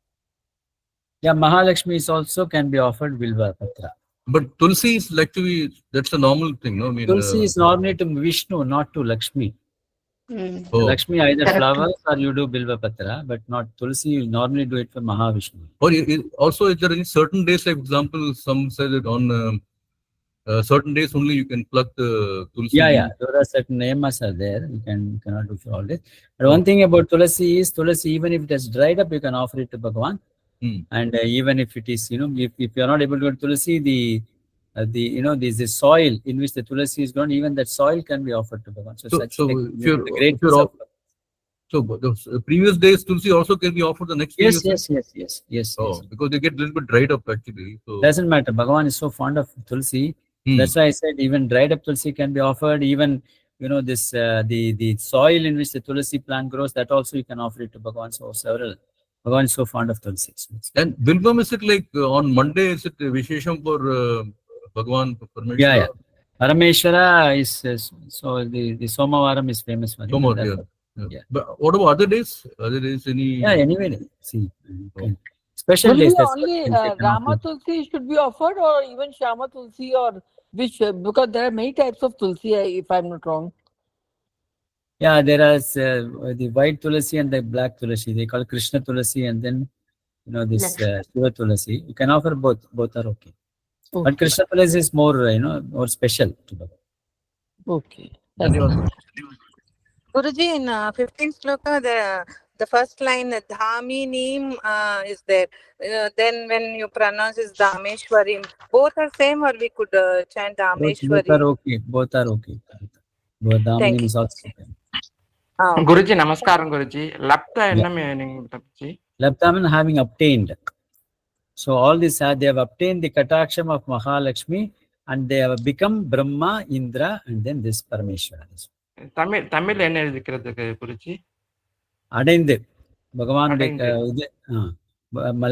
Yeah, Mahalakshmi is also can be offered Vilva Patra. But Tulsi is like to be, that's a normal thing, no? I mean, Tulsi is normally to Vishnu, not to Lakshmi. Lakshmi either flowers or you do Bilva Patra, but not Tulsi, you normally do it for Mahavishnu. Or also, is there any certain days, like example, some say that on certain days only you can pluck the Tulsi? Yeah. There are certain namas are there. You cannot do for all this. But one thing about Tulsi is, Tulsi, even if it has dried up, you can offer it to Bhagavan. And even if it is, if you are not able to get Tulsi, the soil in which the Tulsi is grown, even that soil can be offered to Bhagavan. So the previous days Tulsi also can be offered the next day? Yes. Because they get a little bit dried up actually. So doesn't matter. Bhagavan is so fond of Tulsi. That's why I said even dried up Tulsi can be offered. Even this the soil in which the Tulsi plant grows, that also you can offer it to Bhagavan. So several. Bhagavan is so fond of Tulsi. And Bilvam, is it like on Monday, is it Vishesham for Bhagavan Parameshwara. Yeah. Parameshwara is so the Somavaram is famous for him. Somavaram, yeah. But what about other days? Other days, any? Yeah, anyway, see, special days. That's only Rama Tulsi should be offered, or even Shama Tulsi, or which? Because there are many types of Tulsi, if I'm not wrong. Yeah, there is the white Tulsi and the black Tulsi. They call Krishna Tulsi, and then this Shiva Tulsi. You can offer both. Both are okay. But Krishna Tulsi is more more special to them. Okay. Guruji, in 15th sloka, the first line Dhaminim is there. Then when you pronounce is Dhameshwarim, both are same, or we could chant Dhameshwarim? Both are okay. Both are okay. Both Dhaminim is also okay. Guruji, namaskaram Guruji. Lapta enna meaning Guruji? Lapta means having obtained. So all this they have obtained the kataksham of Mahalakshmi, and they have become Brahma, Indra, and then this Parameshwara. Tamil என்ன எழுதிக்கிறதுக்கு குருஜி? அடைந்து பகவானுடைய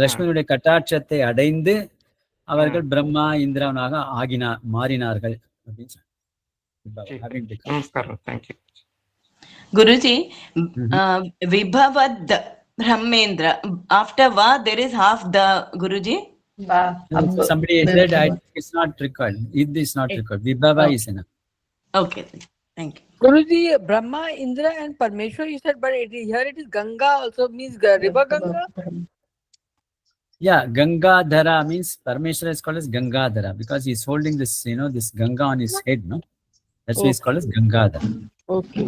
லட்சுமியுடைய கட்டாட்சத்தை அடைந்து அவர்கள் பிரம்மா இந்திரனாக மாறினார்கள் அப்படின்னு சொல்லி. நமஸ்காரம். Thank you. Guruji, Vibhavad Brahmendra. After Va, there is half the Guruji. Somebody said it's not required. It is not required. Vibhava is enough. Okay, thank you. Guruji, Brahma, Indra, and Parmeshwar, you said, but here it is Ganga also means river Ganga. Yeah, Gangadhara means Parmeshwara is called as Gangadhara because he is holding this, this Ganga on his head, no? That's why it's called as Gangadhara. Okay.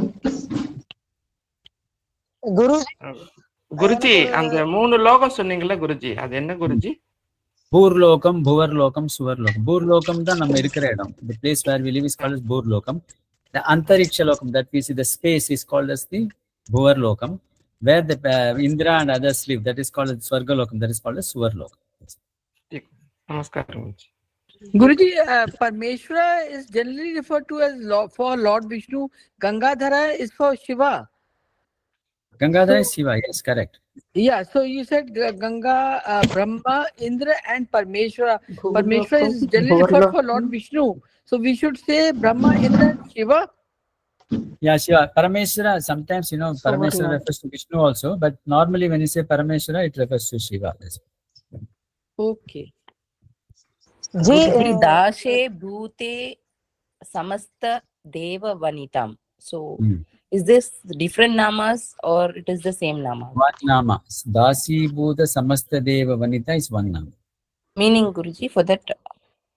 Guruji, அந்த மூணு லோகம் சொன்னீங்கல்ல குருஜி, அது என்ன குருஜி? பூர்லோகம், புவர்லோகம், சுவர்லோகம். பூர்லோகம் தான் நம்ம இருக்கிற இடம். The place where we live is called as பூர்லோகம். The Antariksha Lokam, that we see the space, is called as the Bhuvar Lokam, where the Indra and others live. That is called as Swarga Lokam. That is called as Suvar Lokam. Namaskaram. Guruji, Parmeshwara is generally referred to as for Lord Vishnu. Gangadhara is for Shiva. Gangadhara is Shiva, yes, correct. Yeah, so you said Ganga, Brahma, Indra, and Parmeshwara. Parmeshwara is generally referred for Lord Vishnu. So we should say Brahma, Indra, and Shiva? Yeah, Shiva. Parameshwara, sometimes, Parameshwara refers to Vishnu also, but normally when you say Parameshwara, it refers to Shiva. Okay. Dashe Bhute Samasta Deva Vanitam. So, is this different namas or it is the same nama? One nama. Dasi Bhuta Samasta Deva Vanita is one nama. Meaning, Guruji, for that?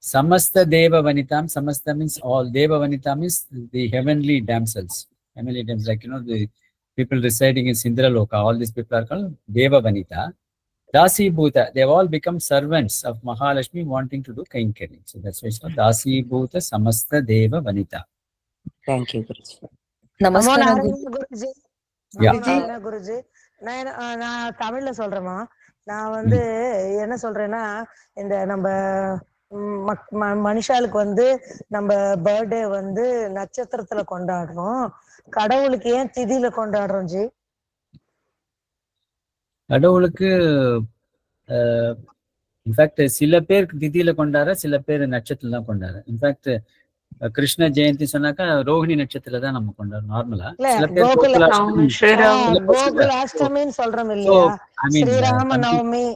Samasta Deva Vanitam. Samasta means all. Deva Vanita means the heavenly damsels. Heavenly damsels, like, the people residing in Sindraloka. All these people are called Deva Vanita. Dasi Bhuta. They have all become servants of Mahalakshmi wanting to do Kainkari. So that's why it's called Dasi Bhuta Samasta Deva Vanita. Thank you, Guruji. நமஸ்காரம் குருஜி. குருஜி, நான் தமிழ்ல சொல்றேமா. நான் என்ன சொல்றேன்னா, இந்த நம்ம மனுஷாளுக்கு நம்ம பர்த்டே நட்சத்திரத்துல கொண்டாடுறோம். கடவுளுக்கு ஏன் திதியில கொண்டாடுறோம் ஜி? கடவுளுக்கு இன்ஃபேக்ட் சில பேர் திதியில கொண்டாடுற, சில பேர் நட்சத்திரம் தான் கொண்டாடுற. இன்ஃபேக்ட் கிருஷ்ண ஜெயந்தி சொன்னாக்கா ரோஹிணி நட்சத்திரத்துல தான் நம்ம கொண்டாடுறோம் நார்மலா. சில பேர் கோகுலாஷ்டமின்னு சொல்றோம் இல்லையா? ஸ்ரீராம நவமி,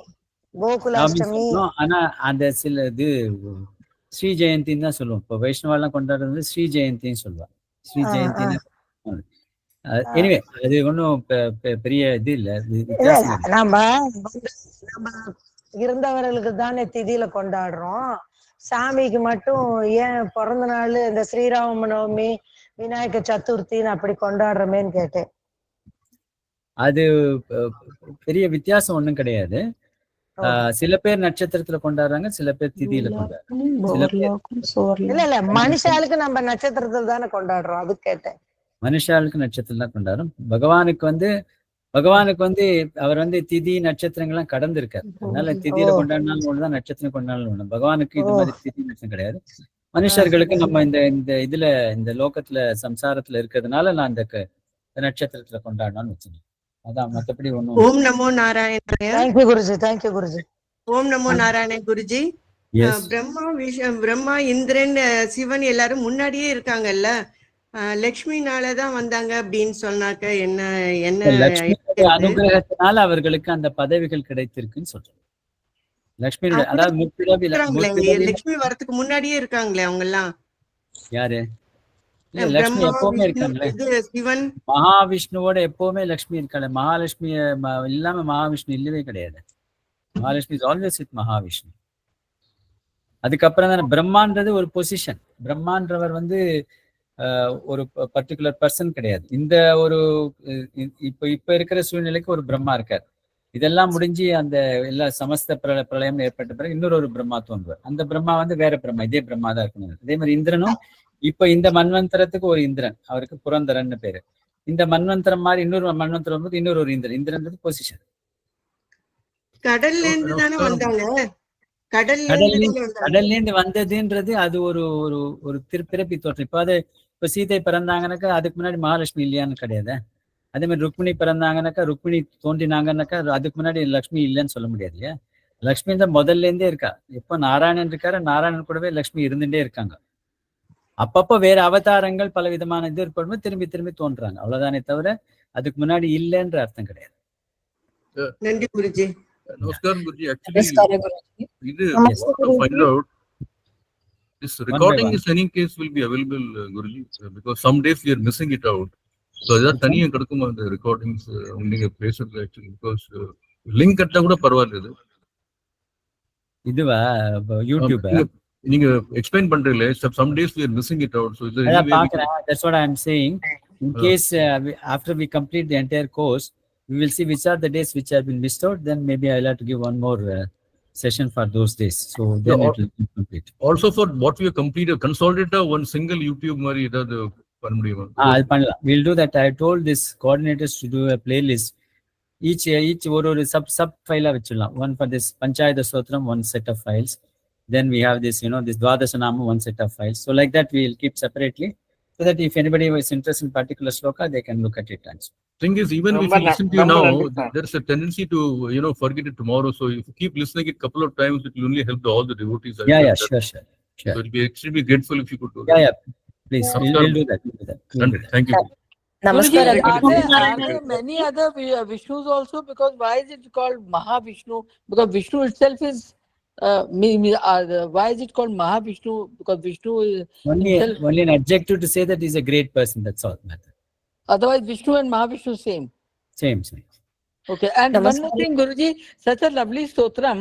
கோகுலாஷ்டமி. ஆனா அந்த சில இது ஸ்ரீ ஜெயந்தின்னு தான் சொல்லுவோம். இப்போ வைஷ்ணவெல்லாம் கொண்டாடுறது ஸ்ரீ ஜெயந்தின்னு சொல்லுவாங்க. ஸ்ரீ ஜெயந்தின்னு. எனிவே அது ஒன்றும் பெரிய இது இல்ல. நம்ம இருந்தவர்களுக்கு தானே திதியில கொண்டாடுறோம். சாமிக்கு மட்டும் ஏன் பிறந்த நாள் இந்த ஸ்ரீராம நவமி, விநாயக சதுர்த்தின்னு அப்படி கொண்டாடுறமேன்னு கேட்டேன். அது பெரிய வித்தியாசம் ஒண்ணும் கிடையாது. சில பேர் நட்சத்திரத்துல கொண்டாடுறாங்க, சில பேர் திதியில கொண்டாடுறாங்க. இல்ல மனுஷாளுக்கு நம்ம நட்சத்திரத்துல தானே கொண்டாடுறோம், அது கேட்டேன். மனுஷாளுக்கு நட்சத்திரம் தான் கொண்டாடுறோம். பகவானுக்கு அவர் திதி நட்சத்திரங்கள்லாம் கடந்து இருக்காரு. அதனால திதியில கொண்டாடினாலும் ஒண்ணுதான், நட்சத்திரம் கொண்டாடினாலும் ஒண்ணு. பகவானுக்கு இது மாதிரி திதி நட்சத்திரம் கிடையாது. மனுஷர்களுக்கு நம்ம இந்த லோகத்துல சம்சாரத்துல இருக்கிறதுனால நான் இந்த நட்சத்திரத்துல கொண்டாடணும்னு வச்சுக்கேன். அதான், மற்றபடி ஒண்ணும். ஓம் நமோ நாராயண. தேங்க்யூ குருஜி. தேங்க்யூ குருஜி. ஓம் நமோ நாராயண குருஜி. Yes. பிரம்மா இந்திரன் சிவன் எல்லாரும் முன்னாடியே இருக்காங்கல்ல. லக்ஷ்மினாலதான் வந்தாங்க அப்படின்னு சொன்னாக்க என்ன என்ன லக்ஷ்மியுடைய அனுகிரகத்தினால அவர்களுக்கு அந்த பதவிகள் கிடைத்திருக்குன்னு சொல்றேன். லக்ஷ்மியுடைய அதாவது லக்ஷ்மி வரதுக்கு முன்னாடியே இருக்காங்களே அவங்க எல்லாம். யாரு? லக்ஷ்மி எப்பவுமே இருக்காங்களே. சிவன் மகாவிஷ்ணுவோட எப்பவுமே லக்ஷ்மி இருக்காங்க. மகாலட்சுமி இல்லாம மகாவிஷ்ணு இல்லவே கிடையாது. Mahalakshmi is always with Mahavishnu. அதுக்கப்புறம் தானே பிரம்மான்றது ஒரு பொசிஷன். பிரம்மான்றவர் வந்து ஒரு பர்டிகுலர் பர்சன் கிடையாது. இந்த ஒரு இப்ப இருக்கிற சூழ்நிலைக்கு ஒரு பிரம்மா இருக்கார். இதெல்லாம் முடிஞ்சு அந்த எல்லா சமஸ்த பிரளயம் ஏற்பட்ட பிறகு இன்னொரு பிரம்மா தோன்றுவார். அந்த பிரம்மா வந்து வேற பிரம்மா, இதே பிரம்மா தான் இருக்கணும். அதே மாதிரி இந்திரனும் இப்ப இந்த மன்வந்தரத்துக்கு ஒரு இந்திரன், அவருக்கு புரந்தரன்னு பேரு. இந்த மன்வந்தரம் மாதிரி இன்னொரு மன்வந்தரம் வந்து இன்னொரு ஒரு இந்திரன். இந்திரன்றது பொசிஷன். கடல்ல இருந்து தானே வந்தாங்க. கடல்ல இருந்து வந்ததுன்றது அது ஒரு ஒரு ஒரு பிறப்பி தோற்றம். இப்ப சீதை பிறந்தாங்கன்னாக்கா அதுக்கு முன்னாடி மகாலட்சுமி இல்லையான்னு கிடையாது. அதே மாதிரி ருக்மிணி பிறந்தாங்கன்னாக்கா ருக்மிணி தோன்றினாங்கன்னாக்கா அதுக்கு முன்னாடி லக்ஷ்மி இல்லைன்னு சொல்ல முடியாது இல்லையா? லக்ஷ்மி தான் முதல்ல இருந்தே இருக்கா. எப்போ நாராயணன் இருக்காரு, நாராயணன் கூடவே லக்ஷ்மி இருந்துட்டே இருக்காங்க. அப்பப்போ வேற அவதாரங்கள் பல விதமான இது இருக்கும்போது திரும்பி திரும்பி தோன்றாங்க, அவ்வளவுதானே தவிர அதுக்கு முன்னாடி இல்லைன்ற அர்த்தம் கிடையாது. நன்றி Guruji. Namaskaram Guruji. Actually, find out this recording is any case will be available, Guruji, because some days we are missing it out. So that தனியா கிடைக்குமா அந்த recordings நீங்க பேசுறது actually, because link கட்டா கூட பரவாயில்லை. இது இதுவா யூடியூப் நீங்க explain பண்றீங்களே, some days we are missing it out. So is there any way? That's what I am saying. In case after we complete the entire course, we will see which are the days which have been missed out. Then maybe I'll have to give one more session for those days. So then it will be complete. Also for what we have completed, consolidate one single YouTube mari edavadhu panna mudiyuma? We'll do that. I told this coordinators to do a playlist. Each ஒரு sub file vechilla. One for this Panchayata Stotram, one set of files. Then we have this, this Dvadasanama, one set of files. So like that, we will keep separately, so that if anybody is interested in particular sloka, they can look at it. And so. Thing is, even if you listen to you now, there's a tendency to, forget it tomorrow. So if you keep listening it a couple of times, it will only help all the devotees. Sure. So it will be extremely grateful if you could do that. Yeah, please. We'll do that. Thank you. Namaskar. Are there many other Vishnus also? Because why is it called Mahavishnu? Because Vishnu itself is why is it called Mahavishnu? Because Vishnu is only an adjective to say that he's a great person. That's all. Otherwise, Vishnu and Mahavishnu same. Okay, and one more thing, Guruji, such a lovely stotram,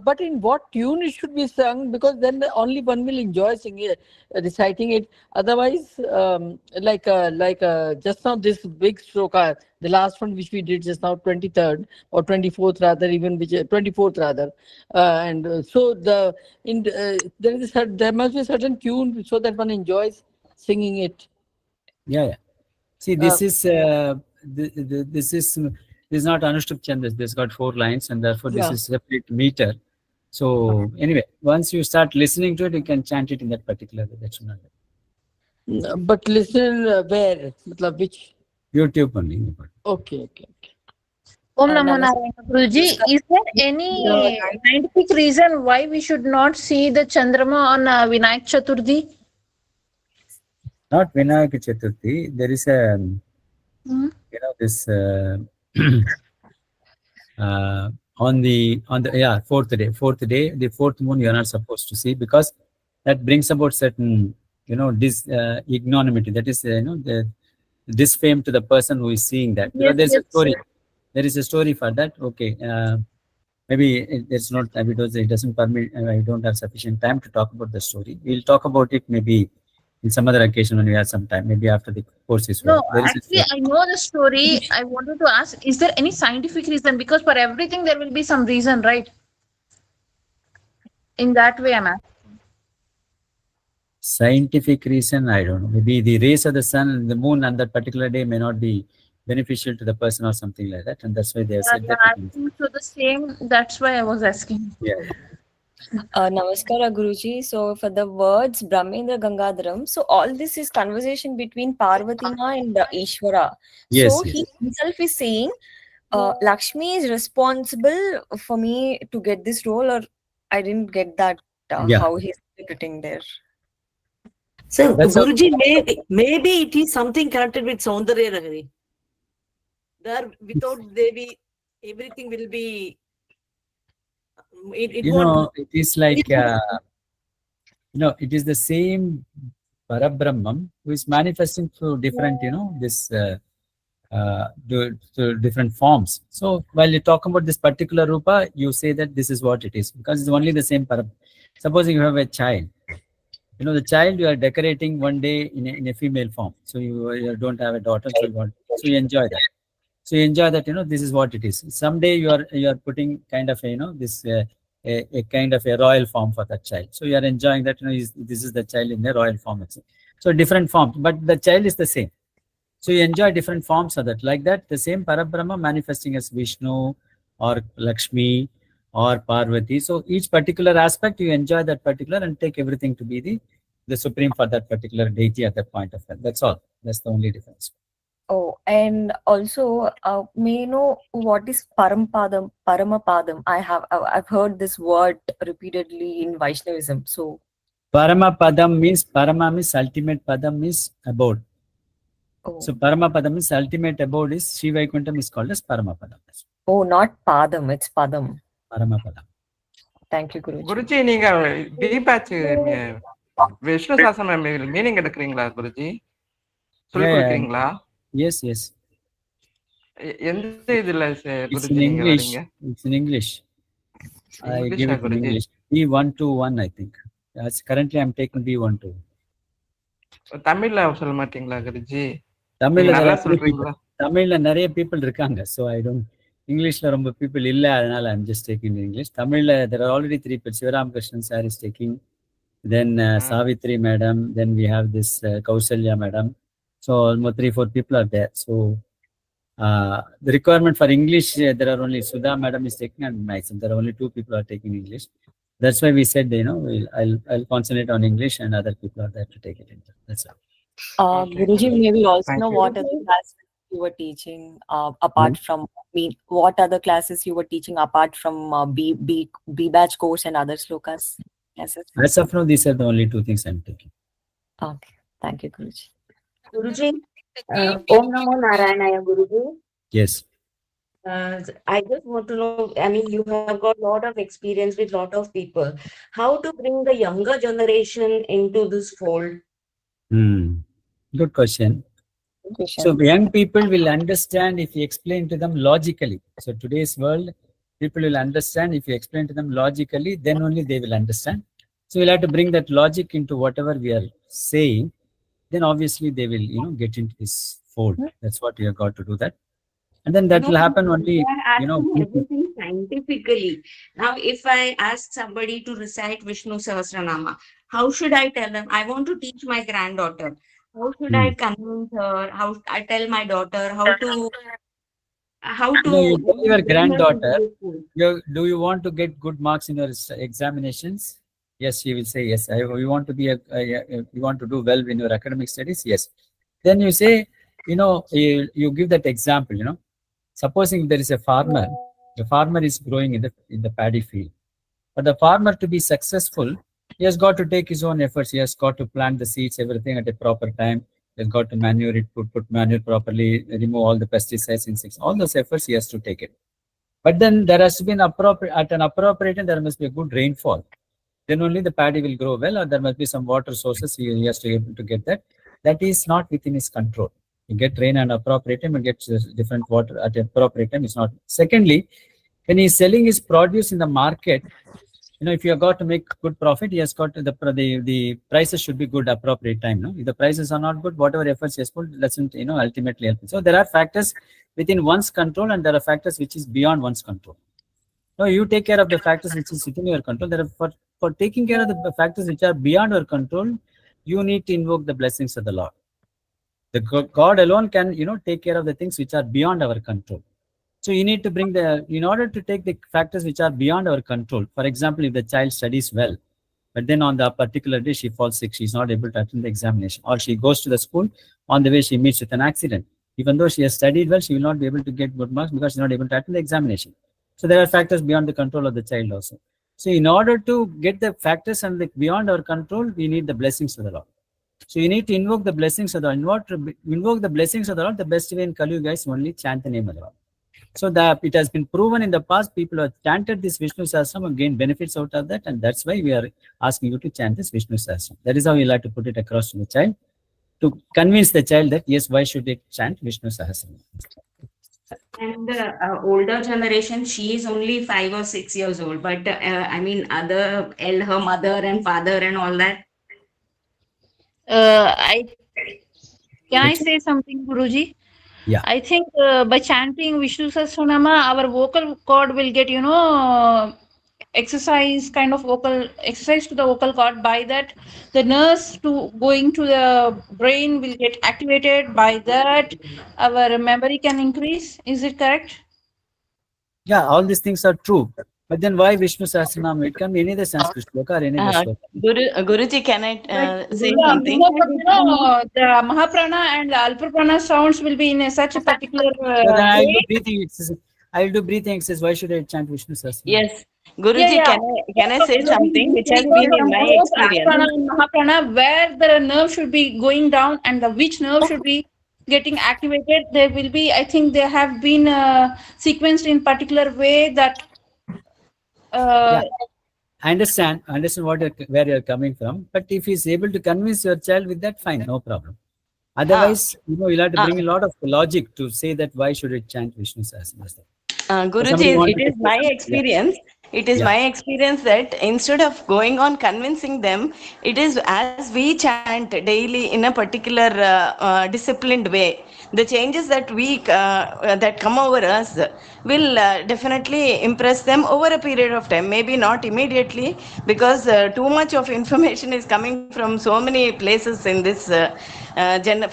but in what tune it should be sung? Because then only one will enjoy singing it, reciting it. Otherwise, like just now this big sloka, the last one which we did just now, 23rd or 24th rather, even which 24th rather, and so there must be a certain tune so that one enjoys singing it. Yeah. See, this is not Anushtup Chandas. This got 4 lines, and therefore this is separate meter. So anyway, once you start listening to it, you can chant it in that particular direction. But listen where? Which? YouTube only. Okay. Om Namo Narayana Guruji. Is there any scientific reason why we should not see the Chandrama on Vinayak Chaturthi? Not Vinayak Chaturthi. There is a this on the fourth day, the fourth moon you are not supposed to see, because that brings about certain ignominy. That is the disfame to the person who is seeing that. Because there is a story for that. Okay, maybe it's not, because it doesn't permit, I don't have sufficient time to talk about the story. We'll talk about it maybe in some other occasion when we have some time, maybe after the course is over. No, actually, I know the story. I wanted to ask, is there any scientific reason? Because for everything, there will be some reason, right? In that way, I'm asking. Scientific reason, I don't know. Maybe the rays of the sun and the moon on that particular day may not be beneficial to the person or something like that. And that's why they have said that. I think so the same. That's why I was asking. Yeah. Namaskara Guruji. So for the words Brahmendra Gangadaram, so all this is conversation between Parvati and Ishvara. Yes, so he himself is saying Lakshmi is responsible for me to get this role, or I didn't get that. Yeah. how he's interpreting there. So, That's Guruji, maybe it is something connected with Saundarya Lahari. There, without Devi, everything will be. It you won't. know, it is like it is the same Parabrahman who is manifesting through different, different forms. So while you talk about this particular Rupa, you say that this is what it is because it's only the same Parabrahman. Supposing you have a child, the child you are decorating one day in a female form. So you don't have a daughter, so you enjoy that. So you enjoy that, this is what it is. Someday you are putting kind of this a kind of a royal form for that child. So you are enjoying that, this is the child in a royal form. So different forms, but the child is the same. So you enjoy different forms of that. Like that, the same Parabrahma manifesting as Vishnu or Lakshmi or Parvati. So each particular aspect, you enjoy that particular and take everything to be the supreme for that particular deity at that point of time. That's all. That's the only difference. Oh, and also, may you know what is Paramapadam? Paramapadam. I've heard this word repeatedly in Vaishnavism. So, Paramapadam means Parama means ultimate, Padam means abode. Oh. So Paramapadam means ultimate abode is Sri Vaikuntham is called as Paramapadam. Oh, not Padam, it's Padam. Paramapadam. Thank you, Guruji. Guruji, நீங்க B-batch Vishnu சாஸ்திரம் meaning எடுக்கிறீங்களா குருஜி? சொல்லி கொடுக்கிறீங்களா? Yes, yes. எந்த இதுல குருஜி நீங்க வரீங்க? It's in English. I give it in English. B121 I think. Currently I'm taking B12. தமிழ்ல சொல்ல மாட்டீங்களா குருஜி? தமிழ்ல நிறைய people இருக்காங்க. So I don't Englishல ரொம்ப people இல்ல, அதனால I'm just taking in English. தமிழ்ல there are already 3 people. Sivaram Krishnan sir is taking. Then Savitri madam. Then we have this Kausalya madam. So almost 3-4 people are there. So the requirement for English, there are only Sudha madam is taking and myself. There are only 2 people are taking English. That's why we said, I'll concentrate on English and other people are there to take it. That's all. Guruji, may we also know what are the classes you were teaching apart from what other classes you were teaching apart from B batch course and other slokas? As of now, these are the only 2 things I'm taking. Okay, thank you, Guruji. Guruji, Om Namo Narayanaya, Guruji. Yes. I just want to know, I mean, you have got a lot of experience with a lot of people. How to bring the younger generation into this fold? Good question. So young people will understand if you explain to them logically. So today's world, people will understand if you explain to them logically, then only they will understand. So we'll have to bring that logic into whatever we are saying. Then obviously they will, get into this fold. That's what we have got to do that. And then that will happen only, everything scientifically. Now, if I ask somebody to recite Vishnu Sahasranamam, how should I tell them? I want to teach my granddaughter. How should I convince her? How I tell my daughter how to you tell your granddaughter, do you want to get good marks in your examinations? Yes, she will say yes. You want to be you want to do well in your academic studies? Yes. Then you say, you give that example, Supposing there is a farmer, the farmer is growing in the paddy field. For the farmer to be successful, he has got to take his own efforts. He has got to plant the seeds, everything at a proper time. He has got to manure it, put manure properly, remove all the pesticides, insects. All those efforts he has to take it. But then there has to be at an appropriate time, there must be a good rainfall. Then only the paddy will grow well, or there must be some water sources. He has to be able to get that. That is not within his control. You get rain at appropriate time and get different water at appropriate time. It's not. Secondly, when he's selling his produce in the market, if you have got to make good profit, he has got to, the prices should be good appropriate time. No, if the prices are not good, whatever efforts he has put doesn't ultimately help. So there are factors within one's control and there are factors which is beyond one's control. No, you take care of the factors which is within your control. There are for taking care of the factors which are beyond your control, you need to invoke the blessings of the Lord. The God alone can, take care of the things which are beyond our control. So you need to bring in order to take the factors which are beyond our control. For example, if the child studies well, but then on the particular day she falls sick, she's not able to attend the examination, or she goes to the school, on the way she meets with an accident. Even though she has studied well, she will not be able to get good marks because she's not able to attend the examination. So there are factors beyond the control of the child also. So in order to get the factors and like beyond our control, we need the blessings of the Lord. So you need to invoke the blessings of the Lord. Invoke the blessings of the Lord. The best way in Kali Yuga is only chant the name of the Lord. So that it has been proven in the past, people have chanted this Vishnu Sahasranam and gained benefits out of that, and that's why we are asking you to chant this Vishnu Sahasranam. That is how you like to put it across to the child, to convince the child that yes, why should they chant Vishnu Sahasranam? And the older generation, she is only 5 or 6 years old, but I mean, her mother and father and all that. Can I say something, Guruji? Yeah. I think by chanting Vishnu Sahasranama, our vocal cord will get, exercise to the vocal cord. By that, the nerves going to the brain will get activated. By that, our memory can increase. Is it correct? Yeah, all these things are true. But then why Vishnu Sahasranam? It can be any other Sanskrit sloka or any other sloka. Guruji, can I say Yeah, something? the Mahaprana and the Alpaprana sounds will be in such a particular So then I'll do way. breathing exercise. I'll do breathing exercise. Why should I chant Vishnu Sahasranam? Yes. Guruji, can I say something which has been in my experience? Asana and Mahaprana, where the nerve should be going down and which nerve should be getting activated, there will be, I think they have been sequenced in particular way that Yeah. I understand where you're coming from, but if he's able to convince your child with that, fine, no problem. Otherwise, you'll have to bring a lot of logic to say that why should it chant Vishnu Sahasranam? Guruji, it is my experience. It is my experience that instead of going on convincing them, it is as we chant daily in a particular disciplined way. The changes that that come over us will definitely impress them over a period of time. Maybe not immediately, because too much of information is coming from so many places in this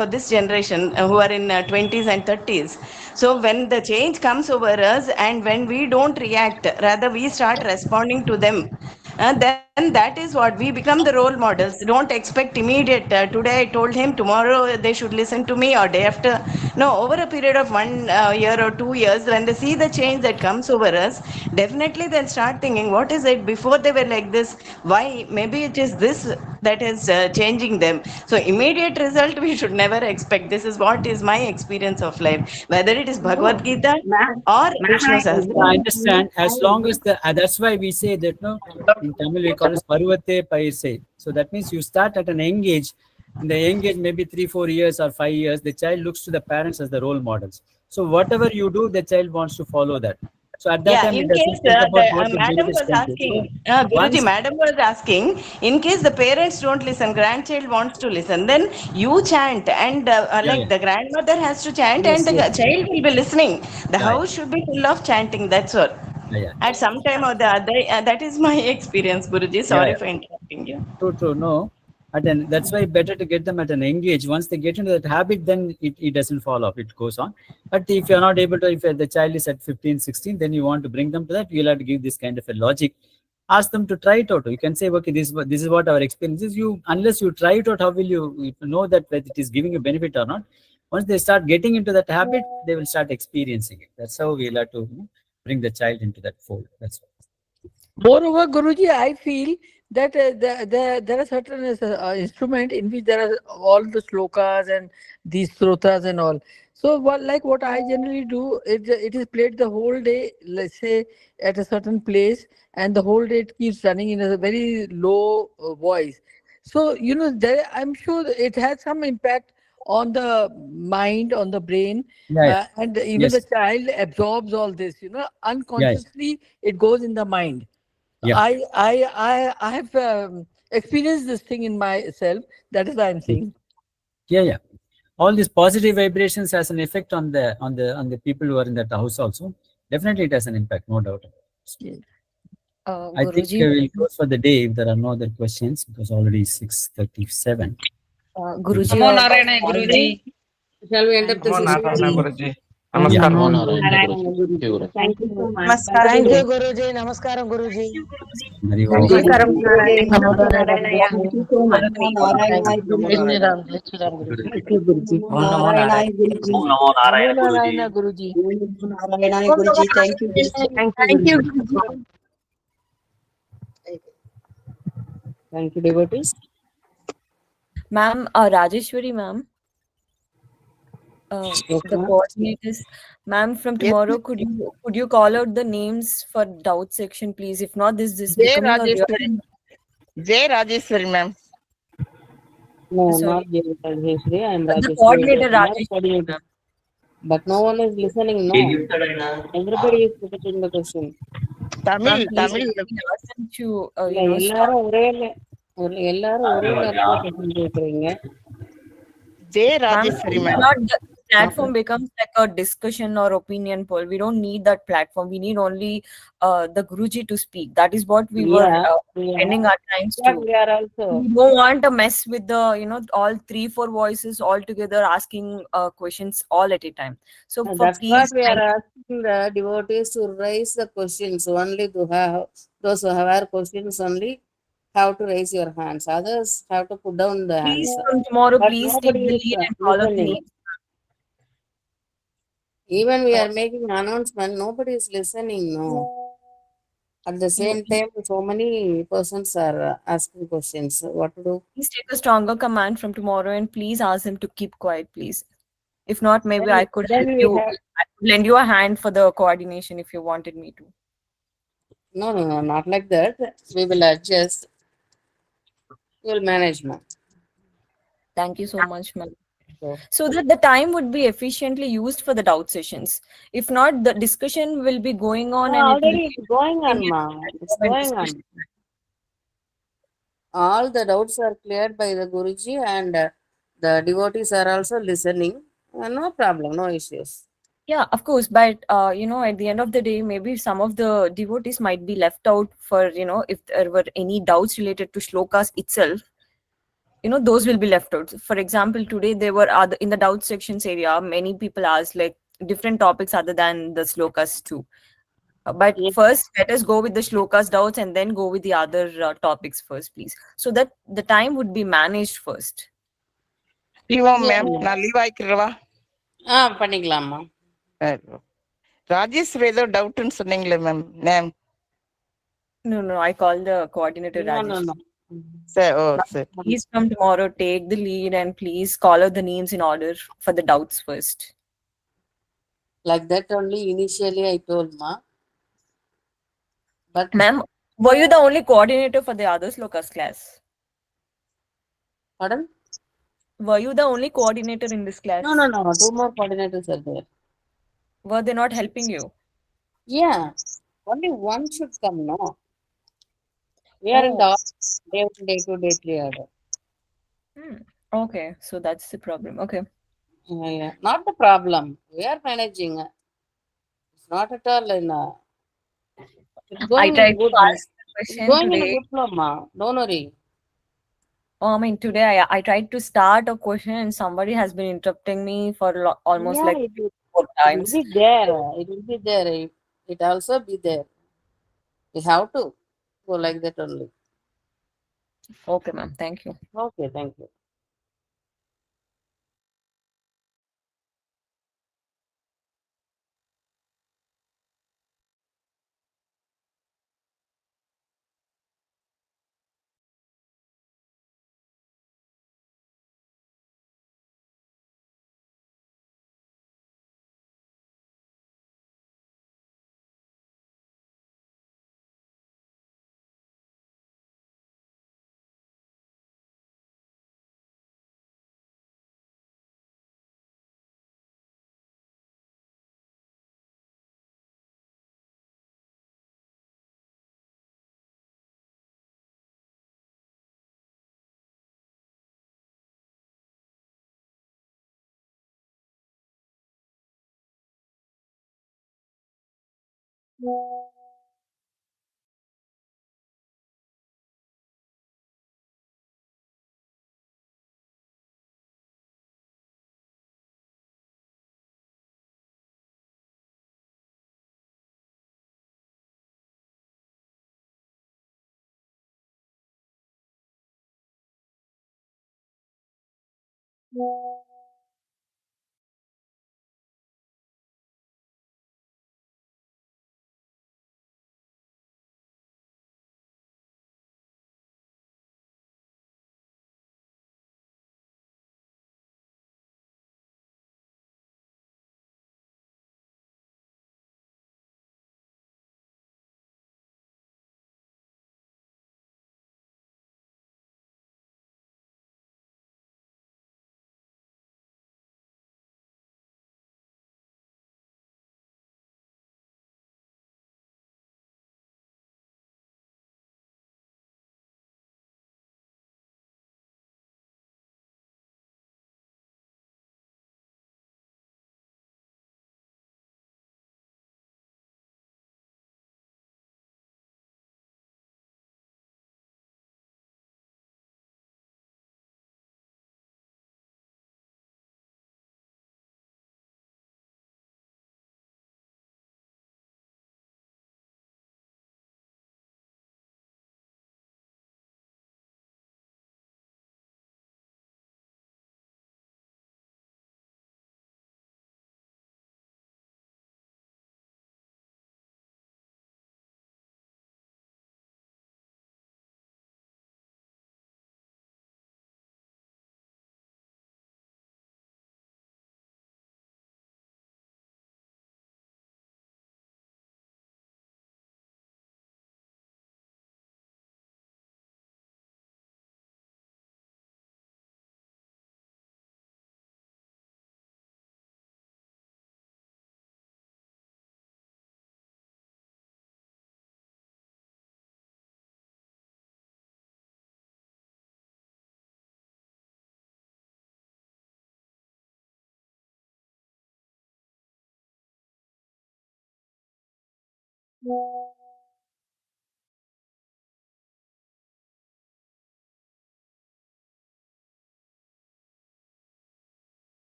for this generation who are in 20s and 30s. So when the change comes over us and when we don't react, rather we start responding to them, then that is what we become the role models. Don't expect immediate, today I told him, tomorrow they should listen to me, or day after. No, over a period of 1 year or 2 years, when they see the change that comes over us, definitely they'll start thinking, what is it? Before they were like this, why? Maybe it is this that is changing them. So immediate result we should never expect. This is what is my experience of life, whether it is Bhagavad Gita or Vishnu Sahasranam. I understand. As long as that's why we say that, no, in Tamil we call it Parvate Paise. So that means you start at an young age. In the young age, maybe 3-4 years or 5 years, the child looks to the parents as the role models. So whatever you do, the child wants to follow that. So at that time, in it doesn't case think about what the madam benefits was can be. asking, So Guruji, madam was asking, in case the parents don't listen, grandchild wants to listen, then you chant, and the grandmother has to chant, and the child will be listening. The house should be full of chanting. That's all. At some time or the other, that is my experience, Guruji. Sorry for interrupting you. True. No. And then that's why better to get them at an young age. Once they get into that habit, then it doesn't fall off. It goes on. But if you're not able to, if the child is at 15, 16, then you want to bring them to that, you'll have to give this kind of a logic. Ask them to try it out. You can say, okay, this is what our experience is. Unless you try it out, how will you know that whether it is giving a benefit or not? Once they start getting into that habit, they will start experiencing it. That's how we'll have to bring the child into that fold. That's all. Moreover, Guruji, I feel that there are certain instrument in which there are all the slokas and these srotas and all. So what I generally do, it is played the whole day, let's say at a certain place, and the whole day it keeps running in a very low voice. So, I'm sure it has some impact on the mind, on the brain, and even the child absorbs all this, unconsciously it goes in the mind. Yeah. I have experienced this thing in myself. That is what I'm saying. Yeah. All these positive vibrations has an effect on the people who are in that house also. Definitely, it has an impact, no doubt. I think we'll close for the day if there are no other questions, because already 6:37. Guruji. Namo Narayana, Guruji. Shall we end up this Namo Narayana, session? Guruji. Namaskar. Thank you so much. Thank you, Guruji. Namaskaram, Guruji. Namaskaram, Narayana. Thank you so much. Namo Narayana, Guruji. Namo Narayana, Guruji. Thank you, Guruji. Thank you. Thank you, devotees. Ma'am, Rajeshwari ma'am, the coordinators, ma'am, from tomorrow, could you call out the names for doubt section, please? If not, this Jay becoming a real. Rajeshwari, ma'am. No, Sorry. not Jay Rajeshwari. I am The Rajeshwari. coordinator Another Rajeshwari. coordinator. But no one is listening. No. Everybody is repeating the question. Ma'am, please Tamil. ask them to, எல்லாரும் ஒரே நேரத்துல question கேக்குறீங்க. Jay Ma'am, Rajeshwari, ma'am. not the platform becomes like a discussion or opinion poll. We don't need that platform. We need only the Guruji to speak. That is what we were spending our times to. We are also. We don't want to mess with the, all 3-4 voices all together asking questions all at a time. So That's please, what we are asking the devotees to raise the questions. Only to have those who have questions only have to raise your hands. Others have to put down the hands. please from tomorrow, But please take nobody the is lead and follow the listening. names. Even we are making announcement, nobody is listening. No. At the same time, so many persons are asking questions. What to do? Please take a stronger command from tomorrow and please ask them to keep quiet, please. If not, maybe Then- I could then help we you. have- I could lend you a hand for the coordination if you wanted me to. No, not like that. We will adjust. We will manage, ma'am. Thank you so much, ma'am. So, So that the time would be efficiently used for the doubt sessions. If not, the discussion will be going on and it will already be it's going on, ma'am. It's going on. All the doubts are cleared by the Guruji, and the devotees are also listening. No problem, no issues. Yeah, of course, but at the end of the day, maybe some of the devotees might be left out for, if there were any doubts related to shlokas itself, those will be left out. For example, today there were other in the doubt sections area, many people asked like different topics other than the shlokas too. But first, let us go with the shlokas doubts and then go with the other topics first, please, so that the time would be managed first. Ma'am, நான் leave ஆயிக்கிறவா? பண்ணிக்கலாமா. ராஜேஸ்வரி ஏதோ டவுட்னு சொன்னீங்களே ma'am. Ma'am. No, I call the coordinator Rajesh. No. Sir, sir. Please from tomorrow take the lead and please call out the names in order for the doubts first. Like that only initially I told, ma. But Ma'am, were you the only coordinator for the other Slokas class? Pardon? Were you the only coordinator in this class? No. 2 more coordinators are there. Were they not helping you? Yeah. Only one should come, no? We are in the day 1, day 2, day 3 order. Okay, so that's the problem. Okay. Yeah. Not the problem. We are managing. It's not at all in a... It's going in good. ask the It's question going in today. a good flow, ma. Don't worry. I mean, today I tried to start a question and somebody has been interrupting me for almost Yeah, like it will, 4 times. It will be there. It will be there. It also be there. We have to go like that only. Okay, ma'am. Thank you. Okay, thank you.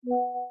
you.